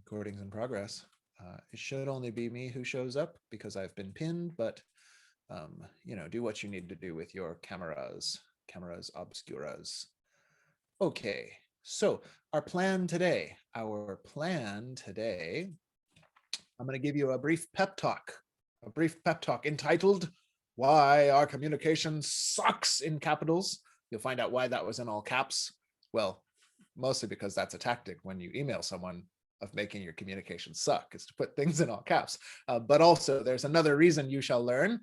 Recording's in progress. It should only be me who shows up because I've been pinned, but do what you need to do with your cameras obscuras. Okay, so our plan today, I'm going to give you a brief pep talk entitled Why Our Communication Sucks in Capitals. You'll find out why that was in all caps. Well, mostly because that's a tactic when you email someone of making your communication suck, is to put things in all caps. But also there's another reason you shall learn.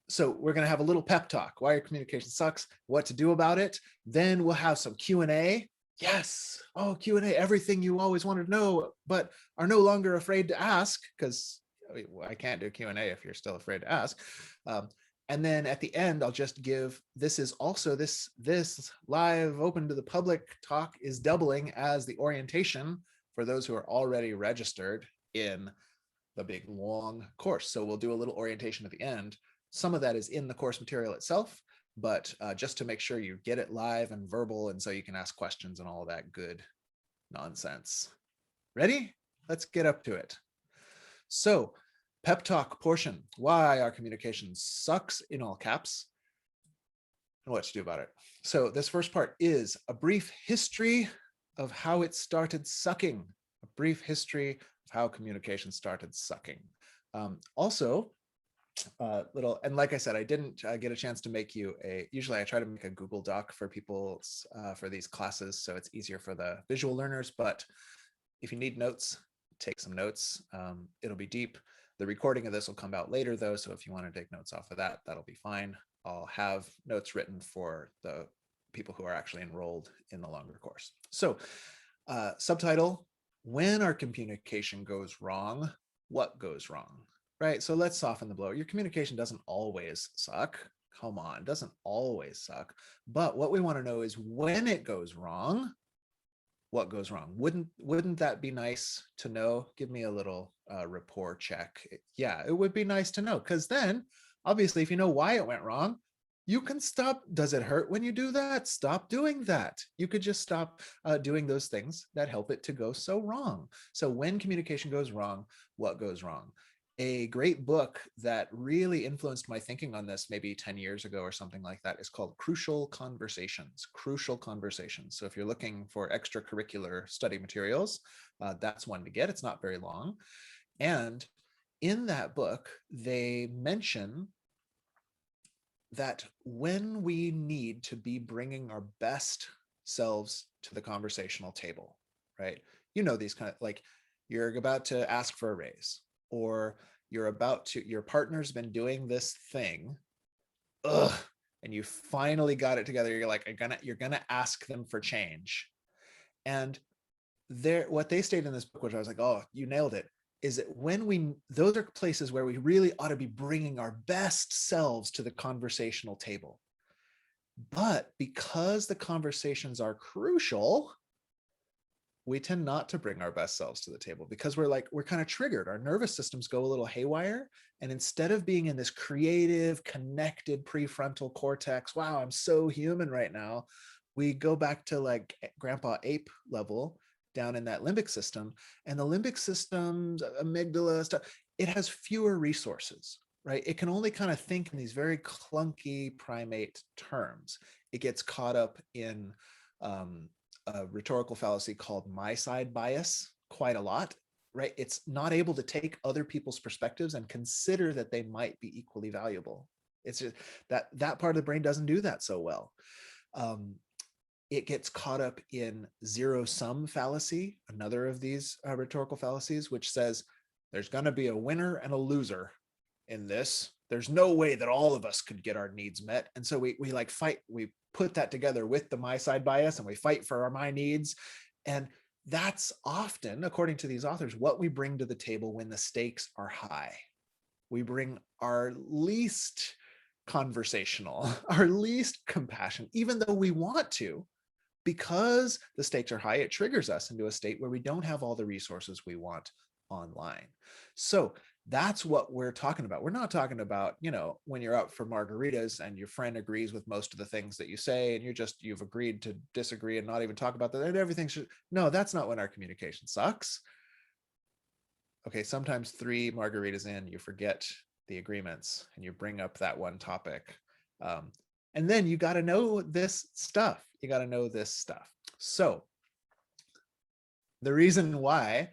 So we're going to have a little pep talk, why your communication sucks, what to do about it. Then we'll have some Q&A. Yes. Oh, Q&A, everything you always wanted to know, but are no longer afraid to ask, because I can't do Q&A if you're still afraid to ask. And then at the end, I'll just give, this is also, this live open to the public talk is doubling as the orientation for those who are already registered in the big long course. So we'll do a little orientation at the end. Some of that is in the course material itself, but just to make sure you get it live and verbal, and so you can ask questions and all of that good nonsense. Ready? Let's get up to it. So, pep talk portion, why our communication sucks in all caps and what to do about it. So this first part is a brief history of how it started sucking, a brief history of how communication started sucking. Also, and like I said, I didn't get a chance to make you usually I try to make a Google Doc for people for these classes, so it's easier for the visual learners, but if you need notes, take some notes. It'll be deep. The recording of this will come out later though, so if you want to take notes off of that, that'll be fine. I'll have notes written for the people who are actually enrolled in the longer course. So subtitle, when our communication goes wrong, what goes wrong, right? So let's soften the blow. Your communication doesn't always suck. Come on, it doesn't always suck. But what we want to know is when it goes wrong, what goes wrong? Wouldn't that be nice to know? Give me a little rapport check. Yeah, it would be nice to know, because then obviously if you know why it went wrong, you can stop. Does it hurt when you do that? Stop doing that. You could just stop doing those things that help it to go so wrong. So when communication goes wrong, what goes wrong? A great book that really influenced my thinking on this maybe 10 years ago or something like that is called Crucial Conversations. Crucial Conversations. So if you're looking for extracurricular study materials, that's one to get. It's not very long. And in that book, they mention that when we need to be bringing our best selves to the conversational table, right? You know, these kind of, like, you're about to ask for a raise, or your partner's been doing this thing, and you finally got it together. You're like, you're gonna ask them for change. And what they stated in this book, which I was like, oh, you nailed it, is that those are places where we really ought to be bringing our best selves to the conversational table. But because the conversations are crucial, we tend not to bring our best selves to the table, because we're kind of triggered. Our nervous systems go a little haywire. And instead of being in this creative, connected prefrontal cortex, wow, I'm so human right now, we go back to like grandpa ape level down in that limbic system. And the limbic system's amygdala stuff, it has fewer resources, right? It can only kind of think in these very clunky primate terms. It gets caught up in a rhetorical fallacy called my side bias quite a lot, right? It's not able to take other people's perspectives and consider that they might be equally valuable. It's just that part of the brain doesn't do that so well. It gets caught up in zero-sum fallacy, another of these rhetorical fallacies, which says there's going to be a winner and a loser in this. There's no way that all of us could get our needs met. And so we like fight, we put that together with the my side bias, and we fight for our my needs. And that's often, according to these authors, what we bring to the table when the stakes are high. We bring our least conversational, our least compassion, even though we want to, because the stakes are high. It triggers us into a state where we don't have all the resources we want online. So That's what we're talking about. We're not talking about, when you're out for margaritas and your friend agrees with most of the things that you say and you've agreed to disagree and not even talk about that and everything should, no, that's not when our communication sucks. Okay, sometimes 3 margaritas in, you forget the agreements and you bring up that one topic. And then you got to know this stuff. You got to know this stuff. So the reason why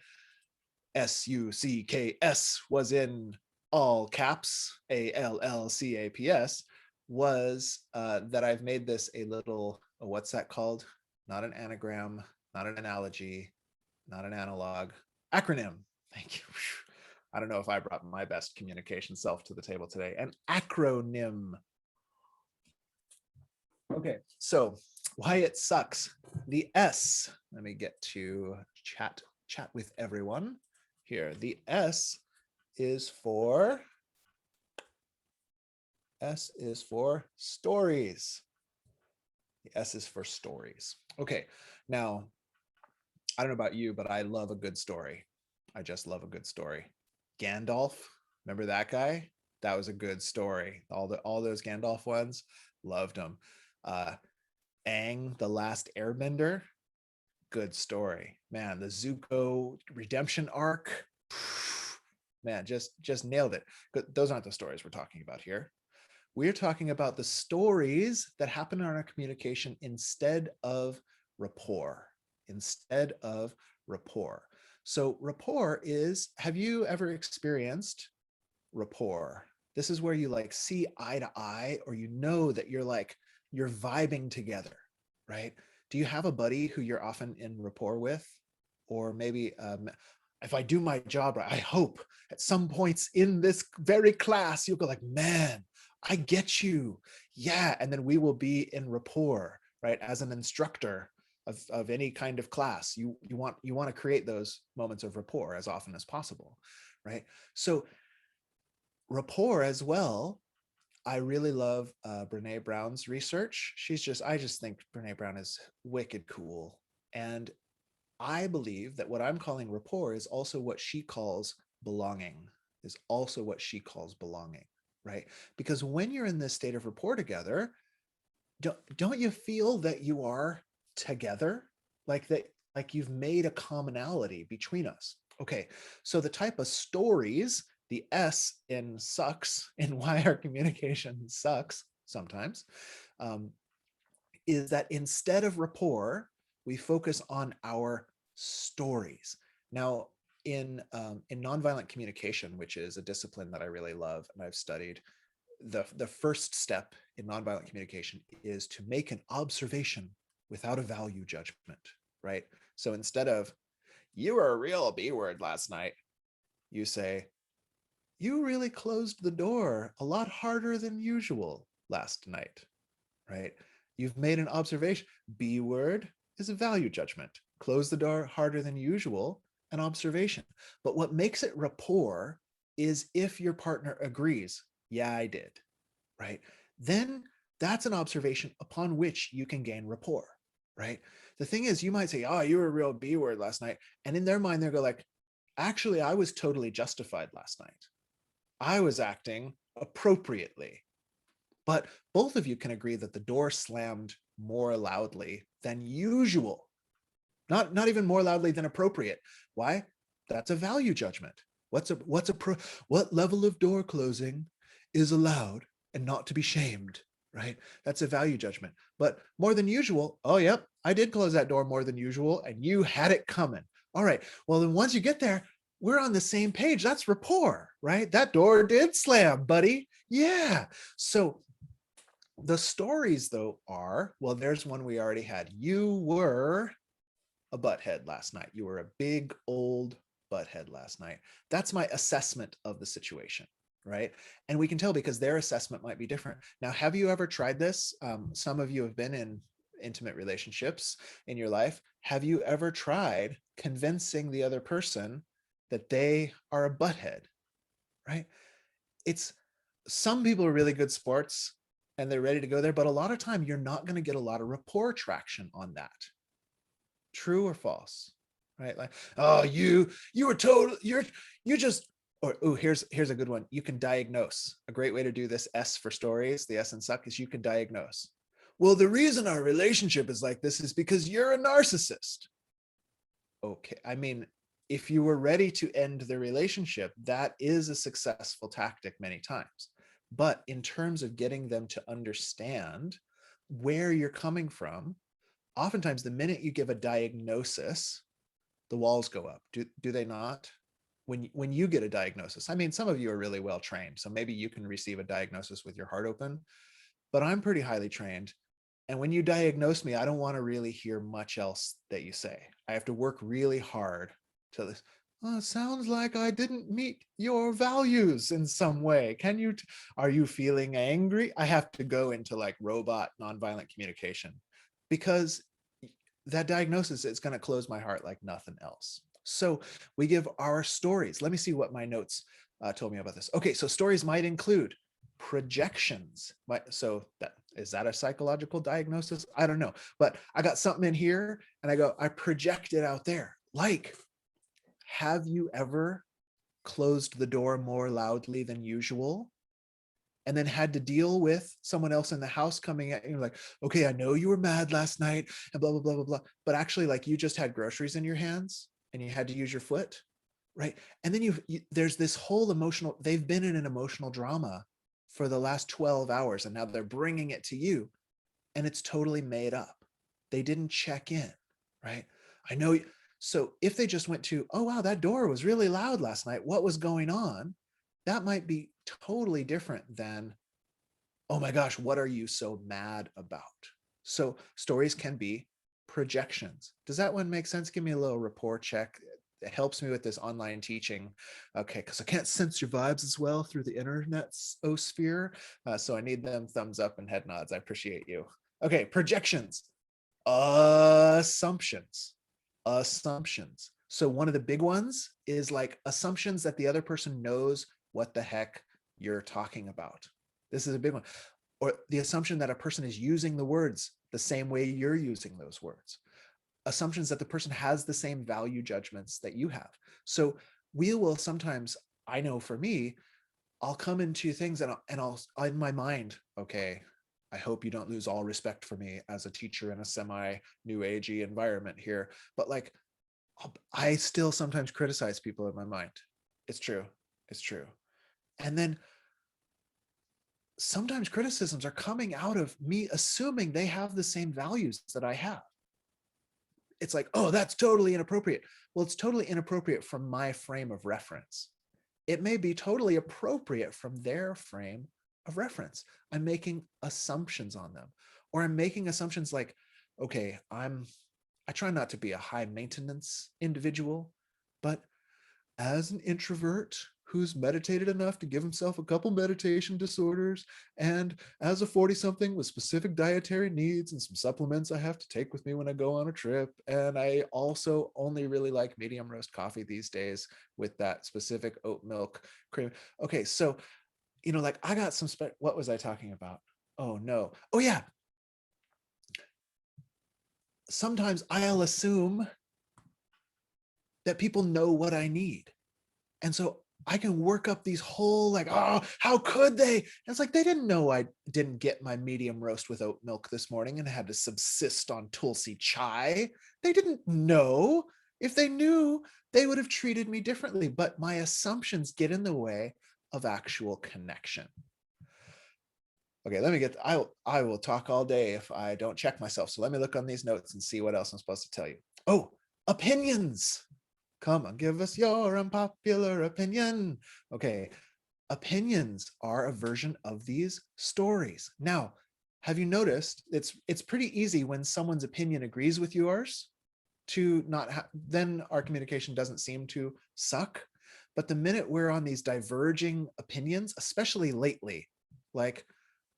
SUCKS was in all caps, ALLCAPS, was that I've made this a little, what's that called? Not an anagram, not an analogy, not an analog, acronym. Thank you. I don't know if I brought my best communication self to the table today. An acronym. Okay, so why it sucks. The S, let me get to chat with everyone here. The S is for stories. The S is for stories. Okay, now, I don't know about you, but I love a good story. I just love a good story. Gandalf, remember that guy? That was a good story. All those Gandalf ones, loved them. Aang, the Last Airbender, good story. Man, the Zuko redemption arc, man, just nailed it. Those aren't the stories we're talking about here. We're talking about the stories that happen in our communication instead of rapport. Instead of rapport. So rapport is, have you ever experienced rapport? This is where you like see eye to eye, or that you're vibing together, right? Do you have a buddy who you're often in rapport with? Or maybe if I do my job right, I hope at some points in this very class, you'll go like, man, I get you. Yeah. And then we will be in rapport, right? As an instructor of any kind of class, you want to create those moments of rapport as often as possible, right? So rapport as well. I really love Brene Brown's research. I just think Brene Brown is wicked cool. And I believe that what I'm calling rapport is also what she calls belonging, right? Because when you're in this state of rapport together, don't you feel that you are together? Like you've made a commonality between us. Okay, so the type of stories, the S in sucks, in why our communication sucks sometimes, is that instead of rapport, we focus on our stories. Now, in nonviolent communication, which is a discipline that I really love and I've studied, the first step in nonviolent communication is to make an observation without a value judgment, right? So instead of, you were a real B word last night, you say, you really closed the door a lot harder than usual last night, right? You've made an observation. B word is a value judgment. Close the door harder than usual, an observation. But what makes it rapport is if your partner agrees, yeah, I did, right? Then that's an observation upon which you can gain rapport, right? The thing is, you might say, oh, you were a real B word last night. And in their mind, they'll go like, actually, I was totally justified last night. I was acting appropriately. But both of you can agree that the door slammed more loudly than usual. Not even more loudly than appropriate. Why? That's a value judgment. What level of door closing is allowed and not to be shamed, right? That's a value judgment. But more than usual, oh, yep, I did close that door more than usual and you had it coming. All right, well, then once you get there, we're on the same page. That's rapport, right? That door did slam, buddy. Yeah. So the stories, though, are, well, there's one we already had. You were a butthead last night. You were a big old butthead last night. That's my assessment of the situation, right? And we can tell because their assessment might be different. Now, have you ever tried this? Some of you have been in intimate relationships in your life. Have you ever tried convincing the other person that they are a butthead, right? Some people are really good sports and they're ready to go there, but a lot of time you're not going to get a lot of rapport traction on that. True or false, right? Like, oh, you were total, you just Or, oh, here's a good one. You can diagnose. A great way to do this S for stories, the S in suck, is you can diagnose. Well, the reason our relationship is like this is because you're a narcissist. Okay, I mean, if you were ready to end the relationship, that is a successful tactic many times. But in terms of getting them to understand where you're coming from, oftentimes the minute you give a diagnosis, the walls go up. Do they not? When you get a diagnosis, I mean, some of you are really well trained, so maybe you can receive a diagnosis with your heart open, but I'm pretty highly trained. And when you diagnose me, I don't want to really hear much else that you say. I have to work really hard to this. Oh, it sounds like I didn't meet your values in some way. Are you feeling angry? I have to go into like robot nonviolent communication because that diagnosis is going to close my heart like nothing else. So we give our stories. Let me see what my notes told me about this. Okay, so stories might include projections. So that is that a psychological diagnosis? I don't know, but I got something in here and I project it out there. Like, have you ever closed the door more loudly than usual and then had to deal with someone else in the house coming at you like, okay, I know you were mad last night and blah, blah, blah, blah, blah. But actually, like, you just had groceries in your hands and you had to use your foot, right? And then there's this whole emotional, they've been in an emotional drama for the last 12 hours and now they're bringing it to you and it's totally made up. They didn't check in, right? I know. So if they just went to, oh, wow, that door was really loud last night, what was going on? That might be totally different than, oh my gosh, what are you so mad about? So stories can be projections. Does that one make sense? Give me a little rapport check. It helps me with this online teaching. Okay, because I can't sense your vibes as well through the internet sphere. So I need them thumbs up and head nods. I appreciate you. Okay, projections. Assumptions. Assumptions. So one of the big ones is like assumptions that the other person knows what the heck you're talking about. This is a big one. Or the assumption that a person is using the words the same way you're using those words. Assumptions that the person has the same value judgments that you have. So we will sometimes, I know for me, I'll come into things and I'll in my mind, okay, I hope you don't lose all respect for me as a teacher in a semi new agey environment here. But like, I still sometimes criticize people in my mind. It's true. It's true. And then sometimes criticisms are coming out of me assuming they have the same values that I have. It's like, oh, that's totally inappropriate. Well, it's totally inappropriate from my frame of reference. It may be totally appropriate from their frame of reference. I'm making assumptions on them, or I'm making assumptions like, okay, I try not to be a high maintenance individual, but as an introvert who's meditated enough to give himself a couple meditation disorders, and as a 40 something with specific dietary needs and some supplements I have to take with me when I go on a trip, and I also only really like medium roast coffee these days with that specific oat milk cream. Okay, so like I got some what was I talking about? Oh no. Oh yeah. Sometimes I'll assume that people know what I need. And so I can work up these whole like, oh, how could they? And it's like, they didn't know I didn't get my medium roast with oat milk this morning and had to subsist on Tulsi chai. They didn't know. If they knew, they would have treated me differently. But my assumptions get in the way of actual connection. Okay, I will talk all day if I don't check myself. So let me look on these notes and see what else I'm supposed to tell you. Oh, opinions. Come on, give us your unpopular opinion. Okay, opinions are a version of these stories. Now, have you noticed it's pretty easy when someone's opinion agrees with yours to not then our communication doesn't seem to suck. But the minute we're on these diverging opinions, especially lately, like,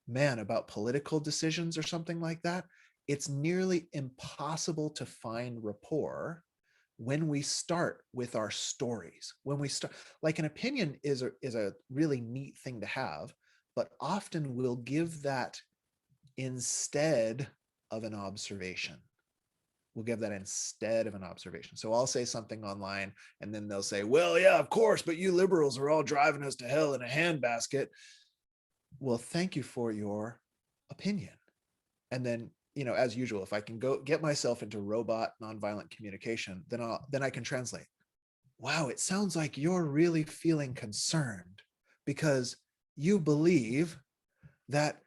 man, about political decisions or something like that, it's nearly impossible to find rapport when we start with our stories. When we start, like, an opinion is a really neat thing to have, but often we'll give that instead of an observation. We'll give that instead of an observation. So I'll say something online and then they'll say, well, yeah, of course, but you liberals are all driving us to hell in a handbasket. Well, thank you for your opinion. And then, as usual, if I can go get myself into robot nonviolent communication, then I can translate. Wow, it sounds like you're really feeling concerned because you believe that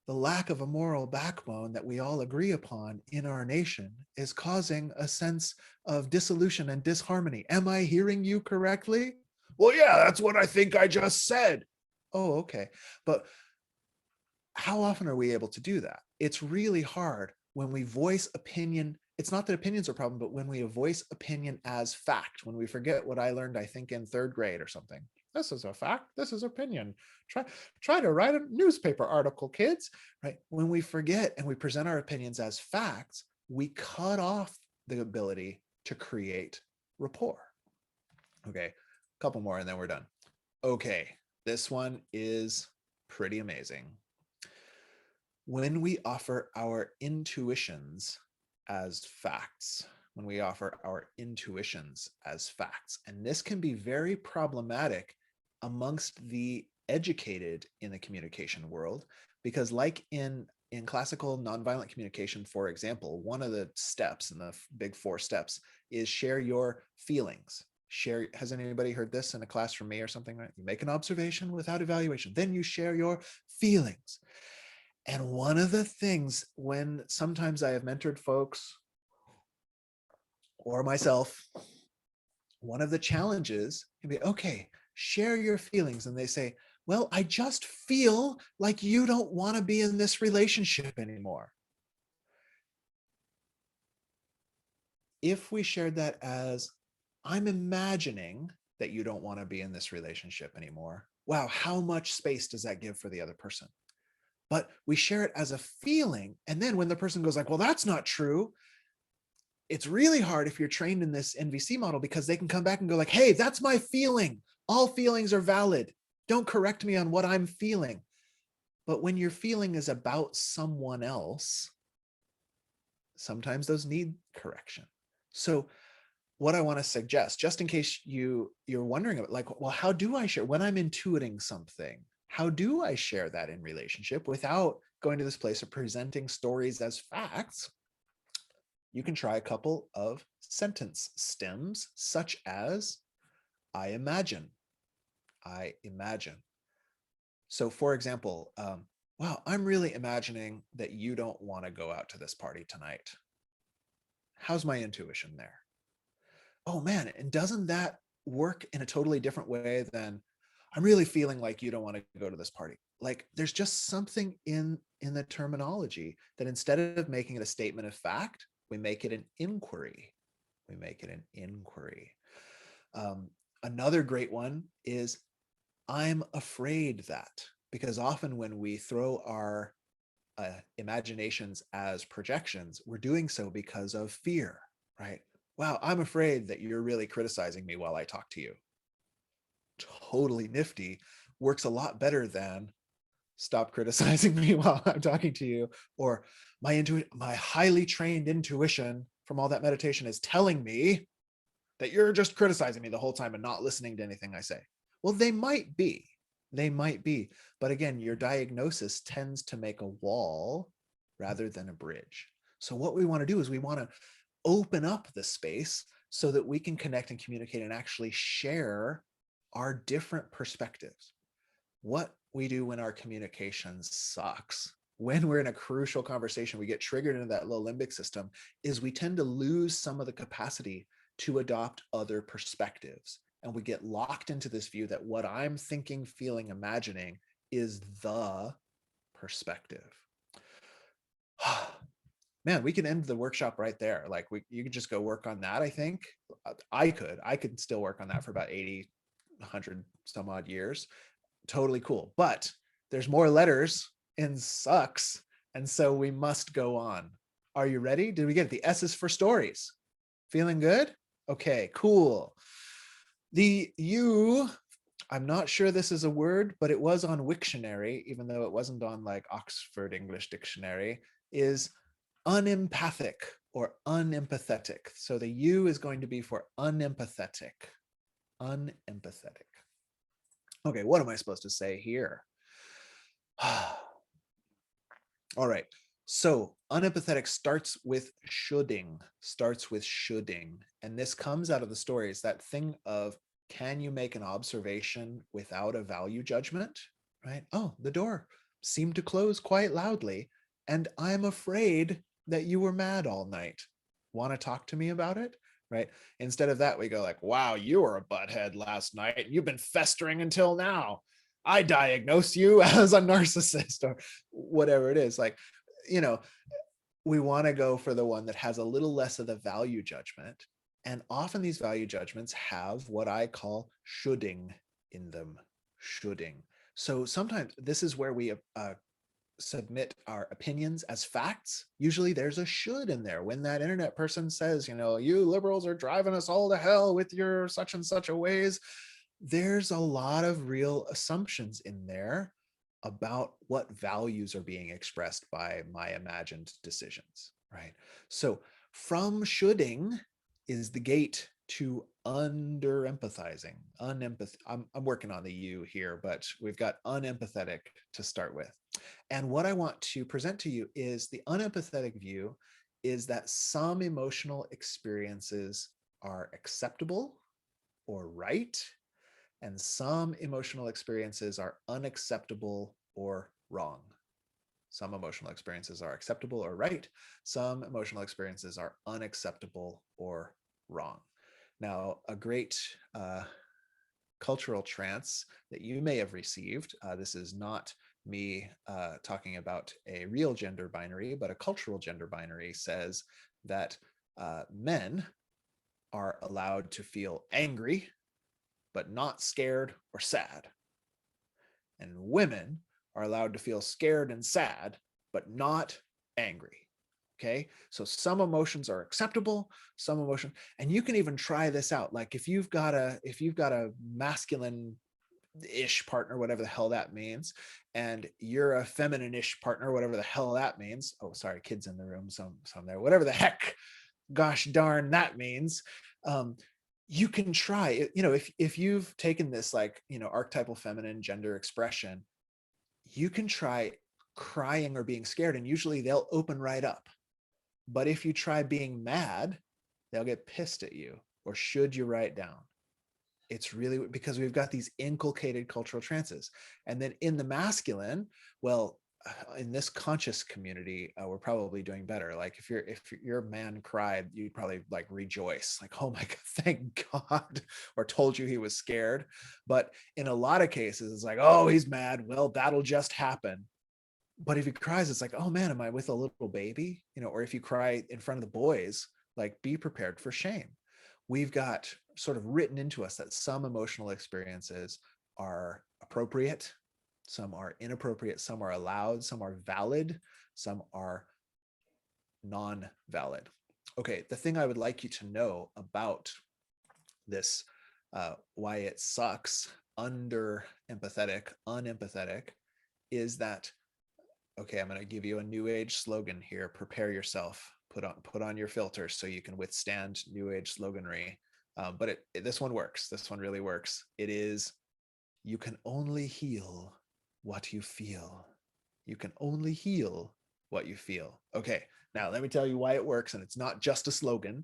the lack of a moral backbone that we all agree upon in our nation is causing a sense of dissolution and disharmony. Am I hearing you correctly? Well, yeah, that's what I think I just said. Oh, okay. But how often are we able to do that? It's really hard when we voice opinion. It's not that opinions are a problem, but when we voice opinion as fact, when we forget what I learned, I think in third grade or something. This is a fact. This is opinion. Try to write a newspaper article, kids. Right? When we forget and we present our opinions as facts, we cut off the ability to create rapport. Okay, a couple more and then we're done. Okay, this one is pretty amazing. When we offer our intuitions as facts, when we offer our intuitions as facts, and this can be very problematic amongst the educated in the communication world, because like in classical nonviolent communication, for example, one of the steps in the big 4 steps is share your feelings. Has anybody heard this in a class from me or something? Right? You make an observation without evaluation, then you share your feelings. And one of the things when sometimes I have mentored folks or myself, one of the challenges can be, okay, share your feelings. And they say, well, I just feel like you don't want to be in this relationship anymore. If we shared that as, I'm imagining that you don't want to be in this relationship anymore, wow, how much space does that give for the other person? But we share it as a feeling. And then when the person goes like, well, that's not true, it's really hard if you're trained in this NVC model, because they can come back and go like, hey, that's my feeling. All feelings are valid. Don't correct me on what I'm feeling. But when your feeling is about someone else, sometimes those need correction. So what I want to suggest, just in case you're wondering about, like, well, how do I share when I'm intuiting something? How do I share that in relationship without going to this place of presenting stories as facts? You can try a couple of sentence stems, such as, I imagine. I imagine. So for example, wow, I'm really imagining that you don't want to go out to this party tonight. How's my intuition there? Oh man, and doesn't that work in a totally different way than, I'm really feeling like you don't want to go to this party? Like there's just something in the terminology that instead of making it a statement of fact, we make it an inquiry. We make it an inquiry. Another great one is, I'm afraid that, because often when we throw our imaginations as projections, we're doing so because of fear, right? Wow, I'm afraid that you're really criticizing me while I talk to you. Totally nifty. Works a lot better than, stop criticizing me while I'm talking to you, or my highly trained intuition from all that meditation is telling me that you're just criticizing me the whole time and not listening to anything I say. Well, they might be. But again, your diagnosis tends to make a wall rather than a bridge. So what we want to do is we want to open up the space so that we can connect and communicate and actually share our different perspectives. What we do when our communication sucks, when we're in a crucial conversation, we get triggered into that low limbic system, is we tend to lose some of the capacity to adopt other perspectives. And we get locked into this view that what I'm thinking, feeling, imagining is the perspective. Man, we can end the workshop right there. Like you could just go work on that. I think I could still work on that for about 80, 100 some odd years. Totally cool. But there's more letters in sucks. And so we must go on. Are you ready? Did we get it? The S is for stories. Feeling good? Okay, cool. The U, I'm not sure this is a word, but it was on Wiktionary, even though it wasn't on like Oxford English Dictionary, is unempathic. or unempathetic. So the U is going to be for unempathetic. Unempathetic. Okay, what am I supposed to say here? All right. So unempathetic starts with shoulding, And this comes out of the stories, that thing of, can you make an observation without a value judgment? Right? Oh, the door seemed to close quite loudly, and I'm afraid that you were mad all night. Want to talk to me about it? Right? Instead of that, we go like, wow, you were a butthead last night, and you've been festering until now. I diagnose you as a narcissist, or whatever it is. Like, you know, we want to go for the one that has a little less of the value judgment. And often these value judgments have what I call shoulding in them. Shoulding. So sometimes this is where we submit our opinions as facts. Usually there's a should in there. When that internet person says, you liberals are driving us all to hell with your such and such a ways, there's a lot of real assumptions in there about what values are being expressed by my imagined decisions, right? So from shoulding is the gate to under empathizing. I'm working on the U here, but we've got unempathetic to start with. And what I want to present to you is the unempathetic view is that some emotional experiences are acceptable or right, and some emotional experiences are unacceptable or wrong. Some emotional experiences are acceptable or right. Some emotional experiences are unacceptable or wrong. Now, a great cultural trance that you may have received, this is not me talking about a real gender binary, but a cultural gender binary, says that men are allowed to feel angry, but not scared or sad. And women are allowed to feel scared and sad, but not angry. Okay, so some emotions are acceptable, some emotion, and you can even try this out. Like if you've got a masculine ish partner, whatever the hell that means, and you're a feminine ish partner, whatever the hell that means. Oh, sorry, kids in the room, some there, whatever the heck, gosh darn that means. You can try, if you've taken this like, archetypal feminine gender expression, you can try crying or being scared, and usually they'll open right up. But if you try being mad, they'll get pissed at you, or should you write down. It's really because we've got these inculcated cultural trances. And then in the masculine, well, in this conscious community, we're probably doing better. Like if your man cried, you'd probably like rejoice, like, oh my God, thank God, or told you he was scared. But in a lot of cases, it's like, oh, he's mad. Well, that'll just happen. But if he cries, it's like, oh man, am I with a little baby? Or if you cry in front of the boys, like, be prepared for shame. We've got sort of written into us that some emotional experiences are appropriate, some are inappropriate, some are allowed, some are valid, some are non-valid. Okay, the thing I would like you to know about this, why it sucks under empathetic, unempathetic, is that, okay, I'm going to give you a new age slogan here. Prepare yourself. Put on your filters so you can withstand new age sloganry. But this one works. This one really works. It is, you can only heal what you feel. You can only heal what you feel. Okay, now let me tell you why it works, and it's not just a slogan.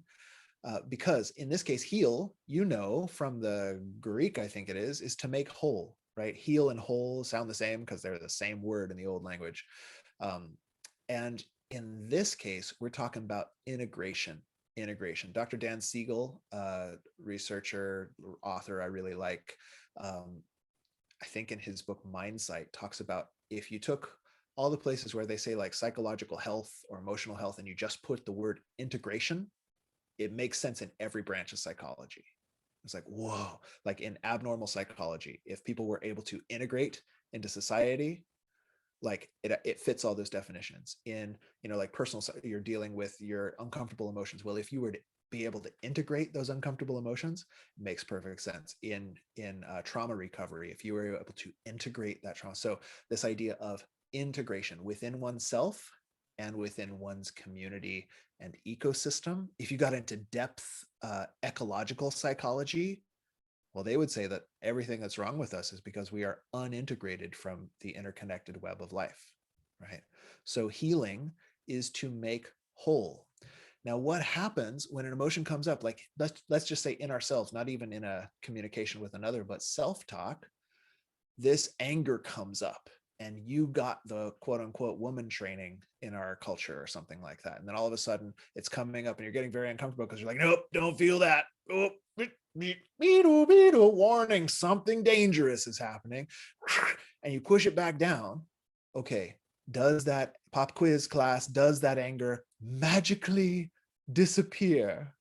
Because in this case, heal, from the Greek, I think it is to make whole, right? Heal and whole sound the same because they're the same word in the old language. And in this case, we're talking about integration. Dr. Dan Siegel, researcher, author I really like, I think in his book Mindsight, talks about if you took all the places where they say like psychological health or emotional health and you just put the word integration, it makes sense in every branch of psychology. It's like, whoa, like in abnormal psychology, if people were able to integrate into society, like it fits all those definitions. In, like personal, you're dealing with your uncomfortable emotions. Well, if you were to be able to integrate those uncomfortable emotions, it makes perfect sense. In trauma recovery, if you were able to integrate that trauma. So this idea of integration within oneself and within one's community and ecosystem. If you got into depth ecological psychology, well, they would say that everything that's wrong with us is because we are unintegrated from the interconnected web of life, right? So healing is to make whole. Now, what happens when an emotion comes up, like let's just say in ourselves, not even in a communication with another, but self-talk, this anger comes up and you got the quote unquote woman training in our culture or something like that. And then all of a sudden it's coming up and you're getting very uncomfortable because you're like, nope, don't feel that. Oh, warning, something dangerous is happening. And you push it back down. Okay, does that pop quiz class, does that anger magically disappear?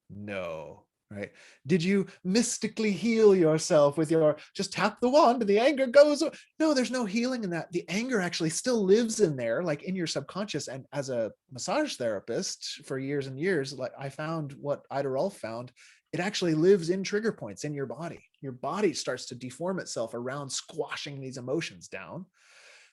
No, right? Did you mystically heal yourself with your just tap the wand and the anger goes? No, there's no healing in that. The anger actually still lives in there, like in your subconscious. And as a massage therapist for years and years, like I found what Ida Rolf found, it actually lives in trigger points in your body. Your body starts to deform itself around squashing these emotions down.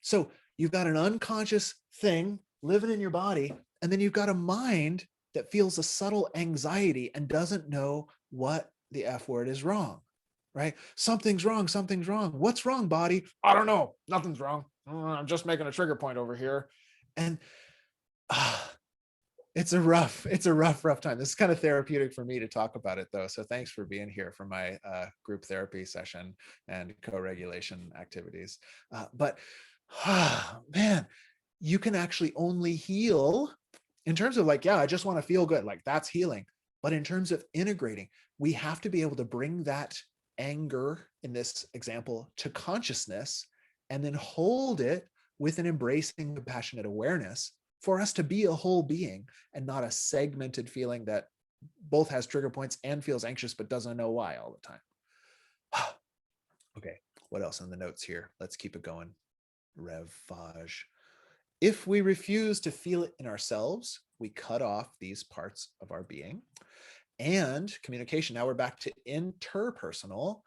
So you've got an unconscious thing living in your body, and then you've got a mind that feels a subtle anxiety and doesn't know what the F word is wrong, right? Something's wrong. Something's wrong. What's wrong, body? I don't know. Nothing's wrong. I'm just making a trigger point over here. And it's a rough time. This is kind of therapeutic for me to talk about it though. So thanks for being here for my group therapy session and co-regulation activities. But man, you can actually only heal in terms of like, yeah, I just want to feel good. Like that's healing. But in terms of integrating, we have to be able to bring that anger in this example to consciousness and then hold it with an embracing compassionate awareness for us to be a whole being and not a segmented feeling that both has trigger points and feels anxious but doesn't know why all the time. Okay, what else in the notes here? Let's keep it going. Revage. If we refuse to feel it in ourselves, we cut off these parts of our being. And communication, now we're back to interpersonal.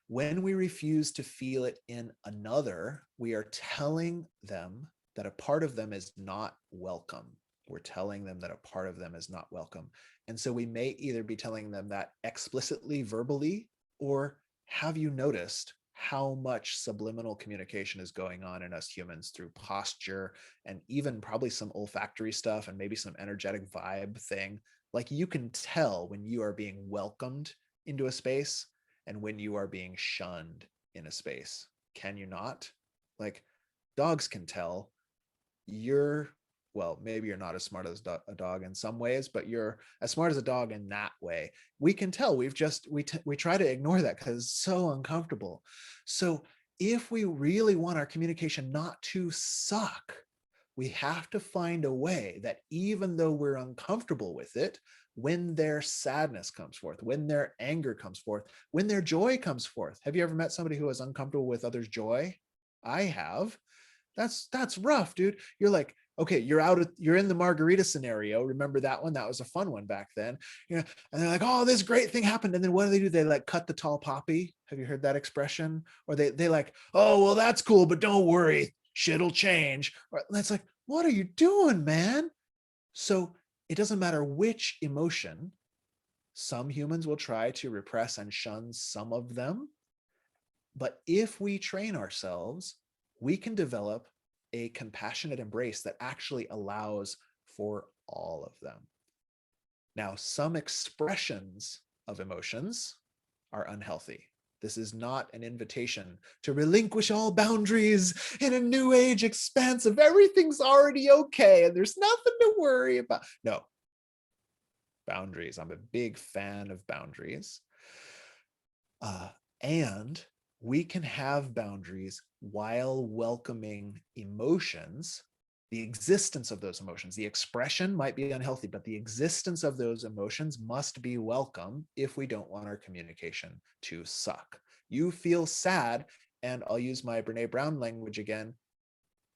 When we refuse to feel it in another, we are telling them that a part of them is not welcome. We're telling them that a part of them is not welcome. And so we may either be telling them that explicitly, verbally, or have you noticed how much subliminal communication is going on in us humans through posture and even probably some olfactory stuff and maybe some energetic vibe thing? Like you can tell when you are being welcomed into a space and when you are being shunned in a space. Can you not? Like dogs can tell. You're, well, maybe you're not as smart as a dog in some ways, but you're as smart as a dog in that way. We can tell. We try to ignore that because it's so uncomfortable. So if we really want our communication not to suck, we have to find a way that even though we're uncomfortable with it, when their sadness comes forth, when their anger comes forth, when their joy comes forth. Have you ever met somebody who is uncomfortable with others' joy? I have. That's rough, dude. You're like, okay, you're in the margarita scenario. Remember that one? That was a fun one back then. You know, and they're like, oh, this great thing happened. And then what do? They like cut the tall poppy. Have you heard that expression? Or they like, oh, well, that's cool, but don't worry, shit'll change. Or it's like, what are you doing, man? So it doesn't matter which emotion. Some humans will try to repress and shun some of them. But if we train ourselves, we can develop a compassionate embrace that actually allows for all of them. Now, some expressions of emotions are unhealthy. This is not an invitation to relinquish all boundaries in a new age expanse of everything's already okay and there's nothing to worry about. No, boundaries. I'm a big fan of boundaries. And we can have boundaries while welcoming emotions, the existence of those emotions. The expression might be unhealthy, but the existence of those emotions must be welcome if we don't want our communication to suck. You feel sad, and I'll use my Brene Brown language again.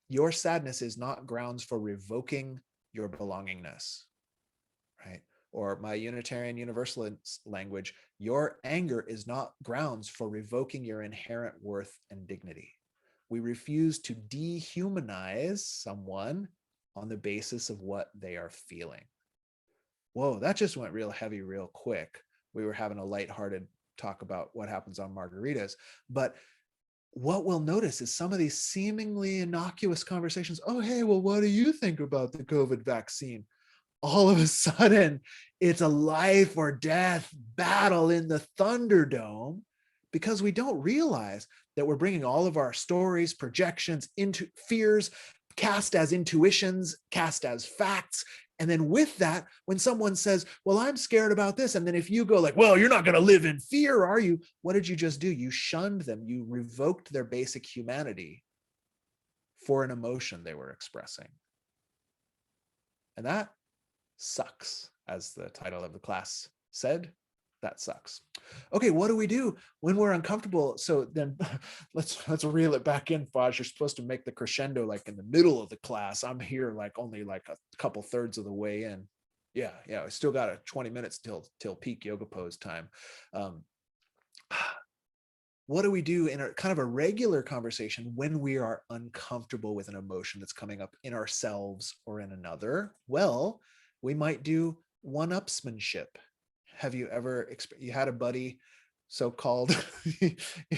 Your sadness is not grounds for revoking your belongingness, right? Or my Unitarian Universalist language, your anger is not grounds for revoking your inherent worth and dignity. We refuse to dehumanize someone on the basis of what they are feeling. Whoa, that just went real heavy real quick. We were having a lighthearted talk about what happens on margaritas, but what we'll notice is some of these seemingly innocuous conversations. Oh, hey, well, what do you think about the COVID vaccine? All of a sudden, it's a life or death battle in the Thunderdome, because we don't realize that we're bringing all of our stories, projections, into fears, cast as intuitions, cast as facts. And then with that, when someone says, well, I'm scared about this, and then if you go like, well, you're not going to live in fear, are you? What did you just do? You shunned them. You revoked their basic humanity for an emotion they were expressing. And that sucks, as the title of the class said. That sucks. Okay, what do we do when we're uncomfortable? So then let's reel it back in, Faj. You're supposed to make the crescendo like in the middle of the class. I'm here like only like a couple thirds of the way in. Yeah, I still got 20 minutes till peak yoga pose time. What do we do in a kind of a regular conversation when we are uncomfortable with an emotion that's coming up in ourselves or in another? Well, we might do one-upsmanship. Have you ever, you had a buddy, so-called,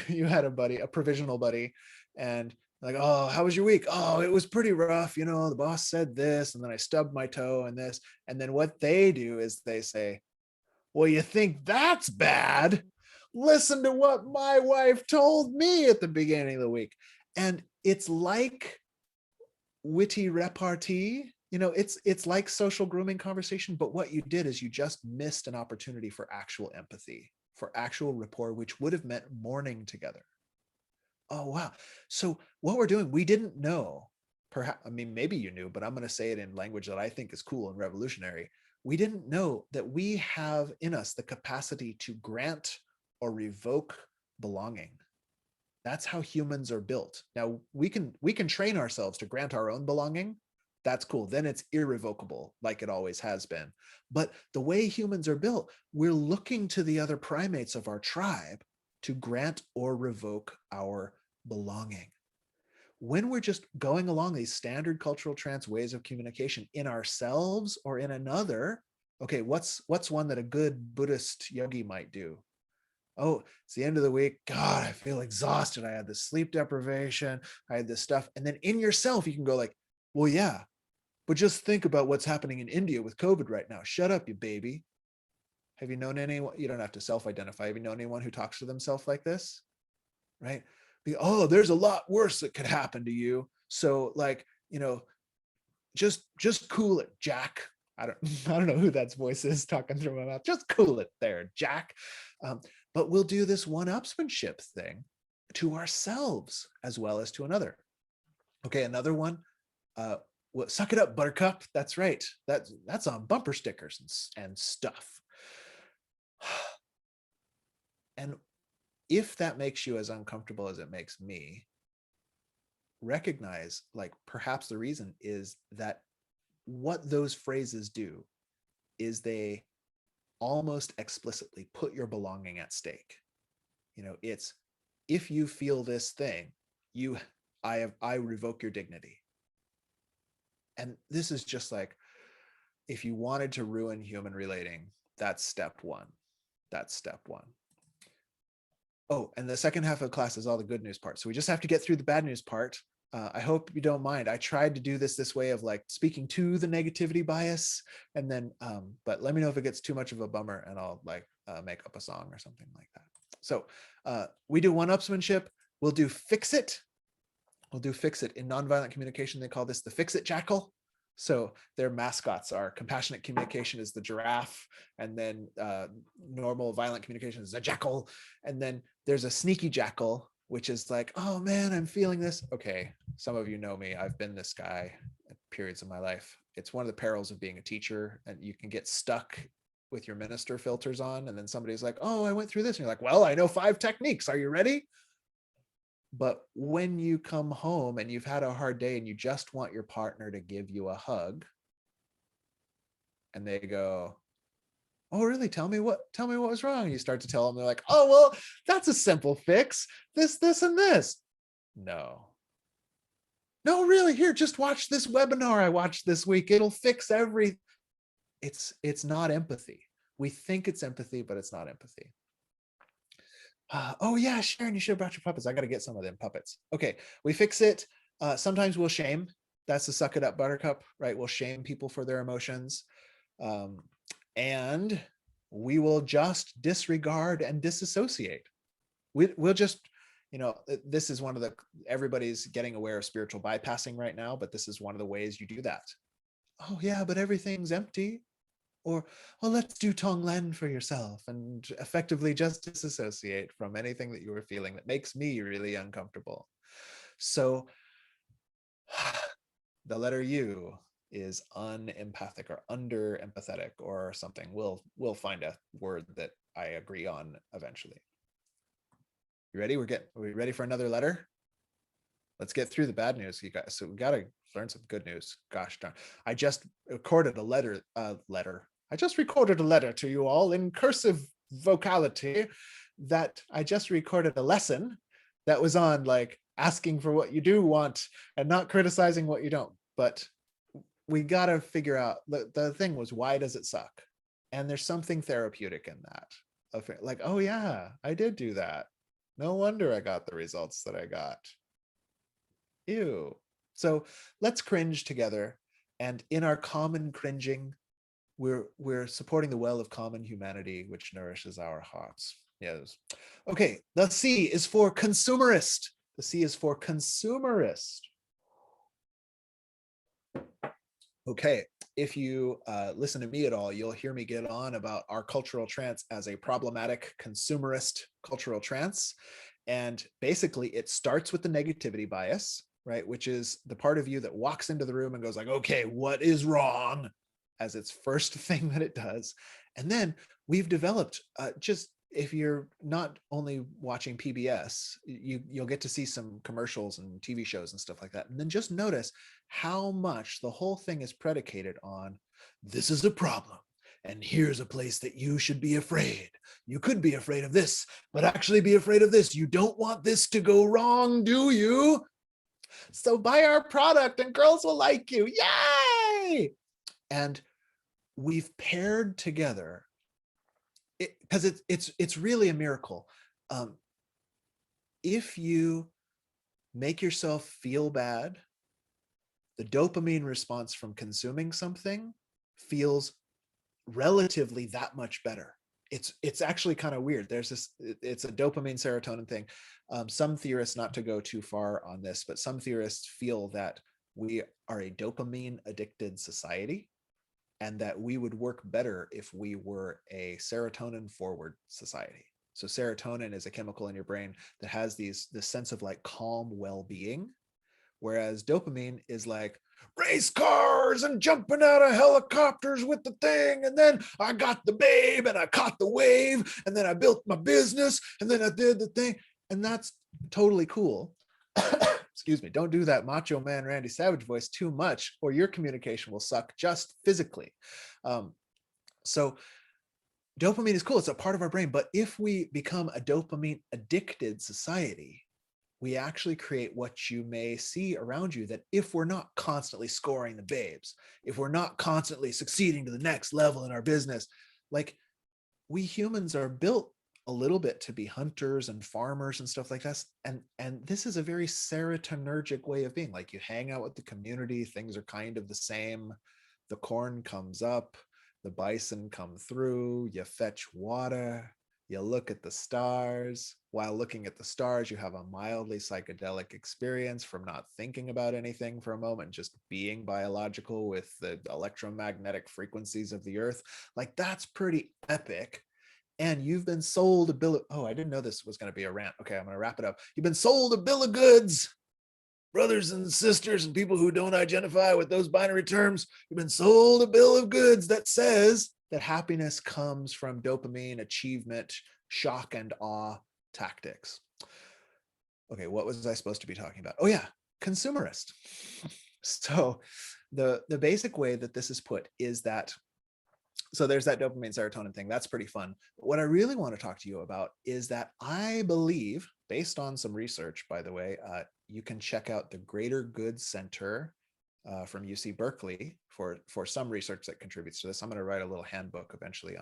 you had a buddy, a provisional buddy, and like, oh, how was your week? Oh, it was pretty rough. The boss said this, and then I stubbed my toe and this. And then what they do is they say, well, you think that's bad? Listen to what my wife told me at the beginning of the week. And it's like witty repartee. It's like social grooming conversation, but what you did is you just missed an opportunity for actual empathy, for actual rapport, which would have meant mourning together. Oh, wow. So what we're doing, we didn't know, perhaps, maybe you knew, but I'm going to say it in language that I think is cool and revolutionary. We didn't know that we have in us the capacity to grant or revoke belonging. That's how humans are built. Now, we can train ourselves to grant our own belonging. That's cool. Then it's irrevocable, like it always has been. But the way humans are built, we're looking to the other primates of our tribe to grant or revoke our belonging. When we're just going along these standard cultural trance ways of communication in ourselves or in another, okay, what's one that a good Buddhist yogi might do? Oh, it's the end of the week. God, I feel exhausted. I had this sleep deprivation. I had this stuff. And then in yourself, you can go like, well, yeah, but just think about what's happening in India with COVID right now. Shut up, you baby. Have you known anyone? You don't have to self-identify. Have you known anyone who talks to themselves like this? Right? Oh, there's a lot worse that could happen to you. So like, just cool it, Jack. I don't know who that voice is talking through my mouth. Just cool it there, Jack. But we'll do this one-upsmanship thing to ourselves as well as to another. Okay, another one. Well, suck it up, Buttercup. That's right. That's on bumper stickers and stuff. And if that makes you as uncomfortable as it makes me, recognize like perhaps the reason is that what those phrases do is they almost explicitly put your belonging at stake. It's, if you feel this thing, I revoke your dignity. And this is just like, if you wanted to ruin human relating, that's step one. Oh, and the second half of the class is all the good news part. So we just have to get through the bad news part. I hope you don't mind. I tried to do this way of like speaking to the negativity bias, and then, but let me know if it gets too much of a bummer, and I'll like make up a song or something like that. So we do one-upsmanship. We'll do fix it. In nonviolent communication. They call this the fix it jackal. So their mascots are compassionate communication is the giraffe, and then normal violent communication is the jackal. And then there's a sneaky jackal, which is like, oh man, I'm feeling this. Okay, some of you know me. I've been this guy at periods of my life. It's one of the perils of being a teacher, and you can get stuck with your minister filters on, and then somebody's like, oh, I went through this. And you're like, well, I know 5 techniques. Are you ready? But when you come home and you've had a hard day and you just want your partner to give you a hug, and they go, oh, really? Tell me what was wrong. And you start to tell them, they're like, oh, well, that's a simple fix. This, and this. No, No, really, here, just watch this webinar I watched this week. It'll fix every. It's not empathy. We think it's empathy, but it's not empathy. Oh yeah, Sharon, you should have brought your puppets. I got to get some of them puppets. Okay, we fix it. Sometimes we'll shame. That's the suck it up buttercup, right? We'll shame people for their emotions. And we will just disregard and disassociate. We'll just, this is one of the, everybody's getting aware of spiritual bypassing right now, but this is one of the ways you do that. Oh yeah, but everything's empty. Or, well, let's do Tonglen for yourself and effectively just disassociate from anything that you were feeling that makes me really uncomfortable. So the letter U is unempathic or under empathetic or something. We'll find a word that I agree on eventually. You ready? Are we ready for another letter? Let's get through the bad news, you guys. So we got to learn some good news. Gosh darn. I just recorded a letter. I just recorded a letter to you all in cursive vocality that I just recorded a lesson that was on like asking for what you do want and not criticizing what you don't. But we got to figure out, the thing was, why does it suck? And there's something therapeutic in that. Like, oh yeah, I did do that. No wonder I got the results that I got. Ew. So let's cringe together. And in our common cringing, we're supporting the well of common humanity, which nourishes our hearts. Yes. Okay, the C is for consumerist. The C is for consumerist. Okay, if you listen to me at all, you'll hear me get on about our cultural trance as a problematic consumerist cultural trance. And basically it starts with the negativity bias, right? Which is the part of you that walks into the room and goes like, okay, what is wrong? As its first thing that it does. And then we've developed, just if you're not only watching PBS, you'll get to see some commercials and TV shows and stuff like that. And then just notice how much the whole thing is predicated on, this is a problem. And here's a place that you should be afraid. You could be afraid of this, but actually be afraid of this. You don't want this to go wrong, do you? So buy our product and girls will like you. Yay! And we've paired together, because it's really a miracle. If you make yourself feel bad, the dopamine response from consuming something feels relatively that much better. It's actually kind of weird. There's this, it's a dopamine serotonin thing. Some theorists, not to go too far on this, but some theorists feel that we are a dopamine addicted society, and that we would work better if we were a serotonin forward society. So serotonin is a chemical in your brain that has this sense of like calm well-being, whereas dopamine is like race cars and jumping out of helicopters with the thing, and then I got the babe and I caught the wave, and then I built my business, and then I did the thing, and that's totally cool. Excuse me, don't do that Macho Man Randy Savage voice too much, or your communication will suck just physically. So dopamine is cool. It's a part of our brain. But if we become a dopamine addicted society, we actually create what you may see around you, that if we're not constantly scoring the babes, if we're not constantly succeeding to the next level in our business, like, we humans are built a little bit to be hunters and farmers and stuff like that. And this is a very serotonergic way of being. Like, you hang out with the community, things are kind of the same. The corn comes up, the bison come through, you fetch water, you look at the stars. While looking at the stars, you have a mildly psychedelic experience from not thinking about anything for a moment, just being biological with the electromagnetic frequencies of the earth. Like, that's pretty epic. And you've been sold a bill of, oh, I didn't know this was going to be a rant. Okay, I'm going to wrap it up. You've been sold a bill of goods, brothers and sisters and people who don't identify with those binary terms. You've been sold a bill of goods that says that happiness comes from dopamine, achievement, shock and awe tactics. Okay, what was I supposed to be talking about? Oh yeah, consumerist. So the basic way that this is put is that, so there's that dopamine serotonin thing. That's pretty fun. But what I really want to talk to you about is that I believe, based on some research, by the way, you can check out the Greater Good Center from UC Berkeley for some research that contributes to this. I'm going to write a little handbook eventually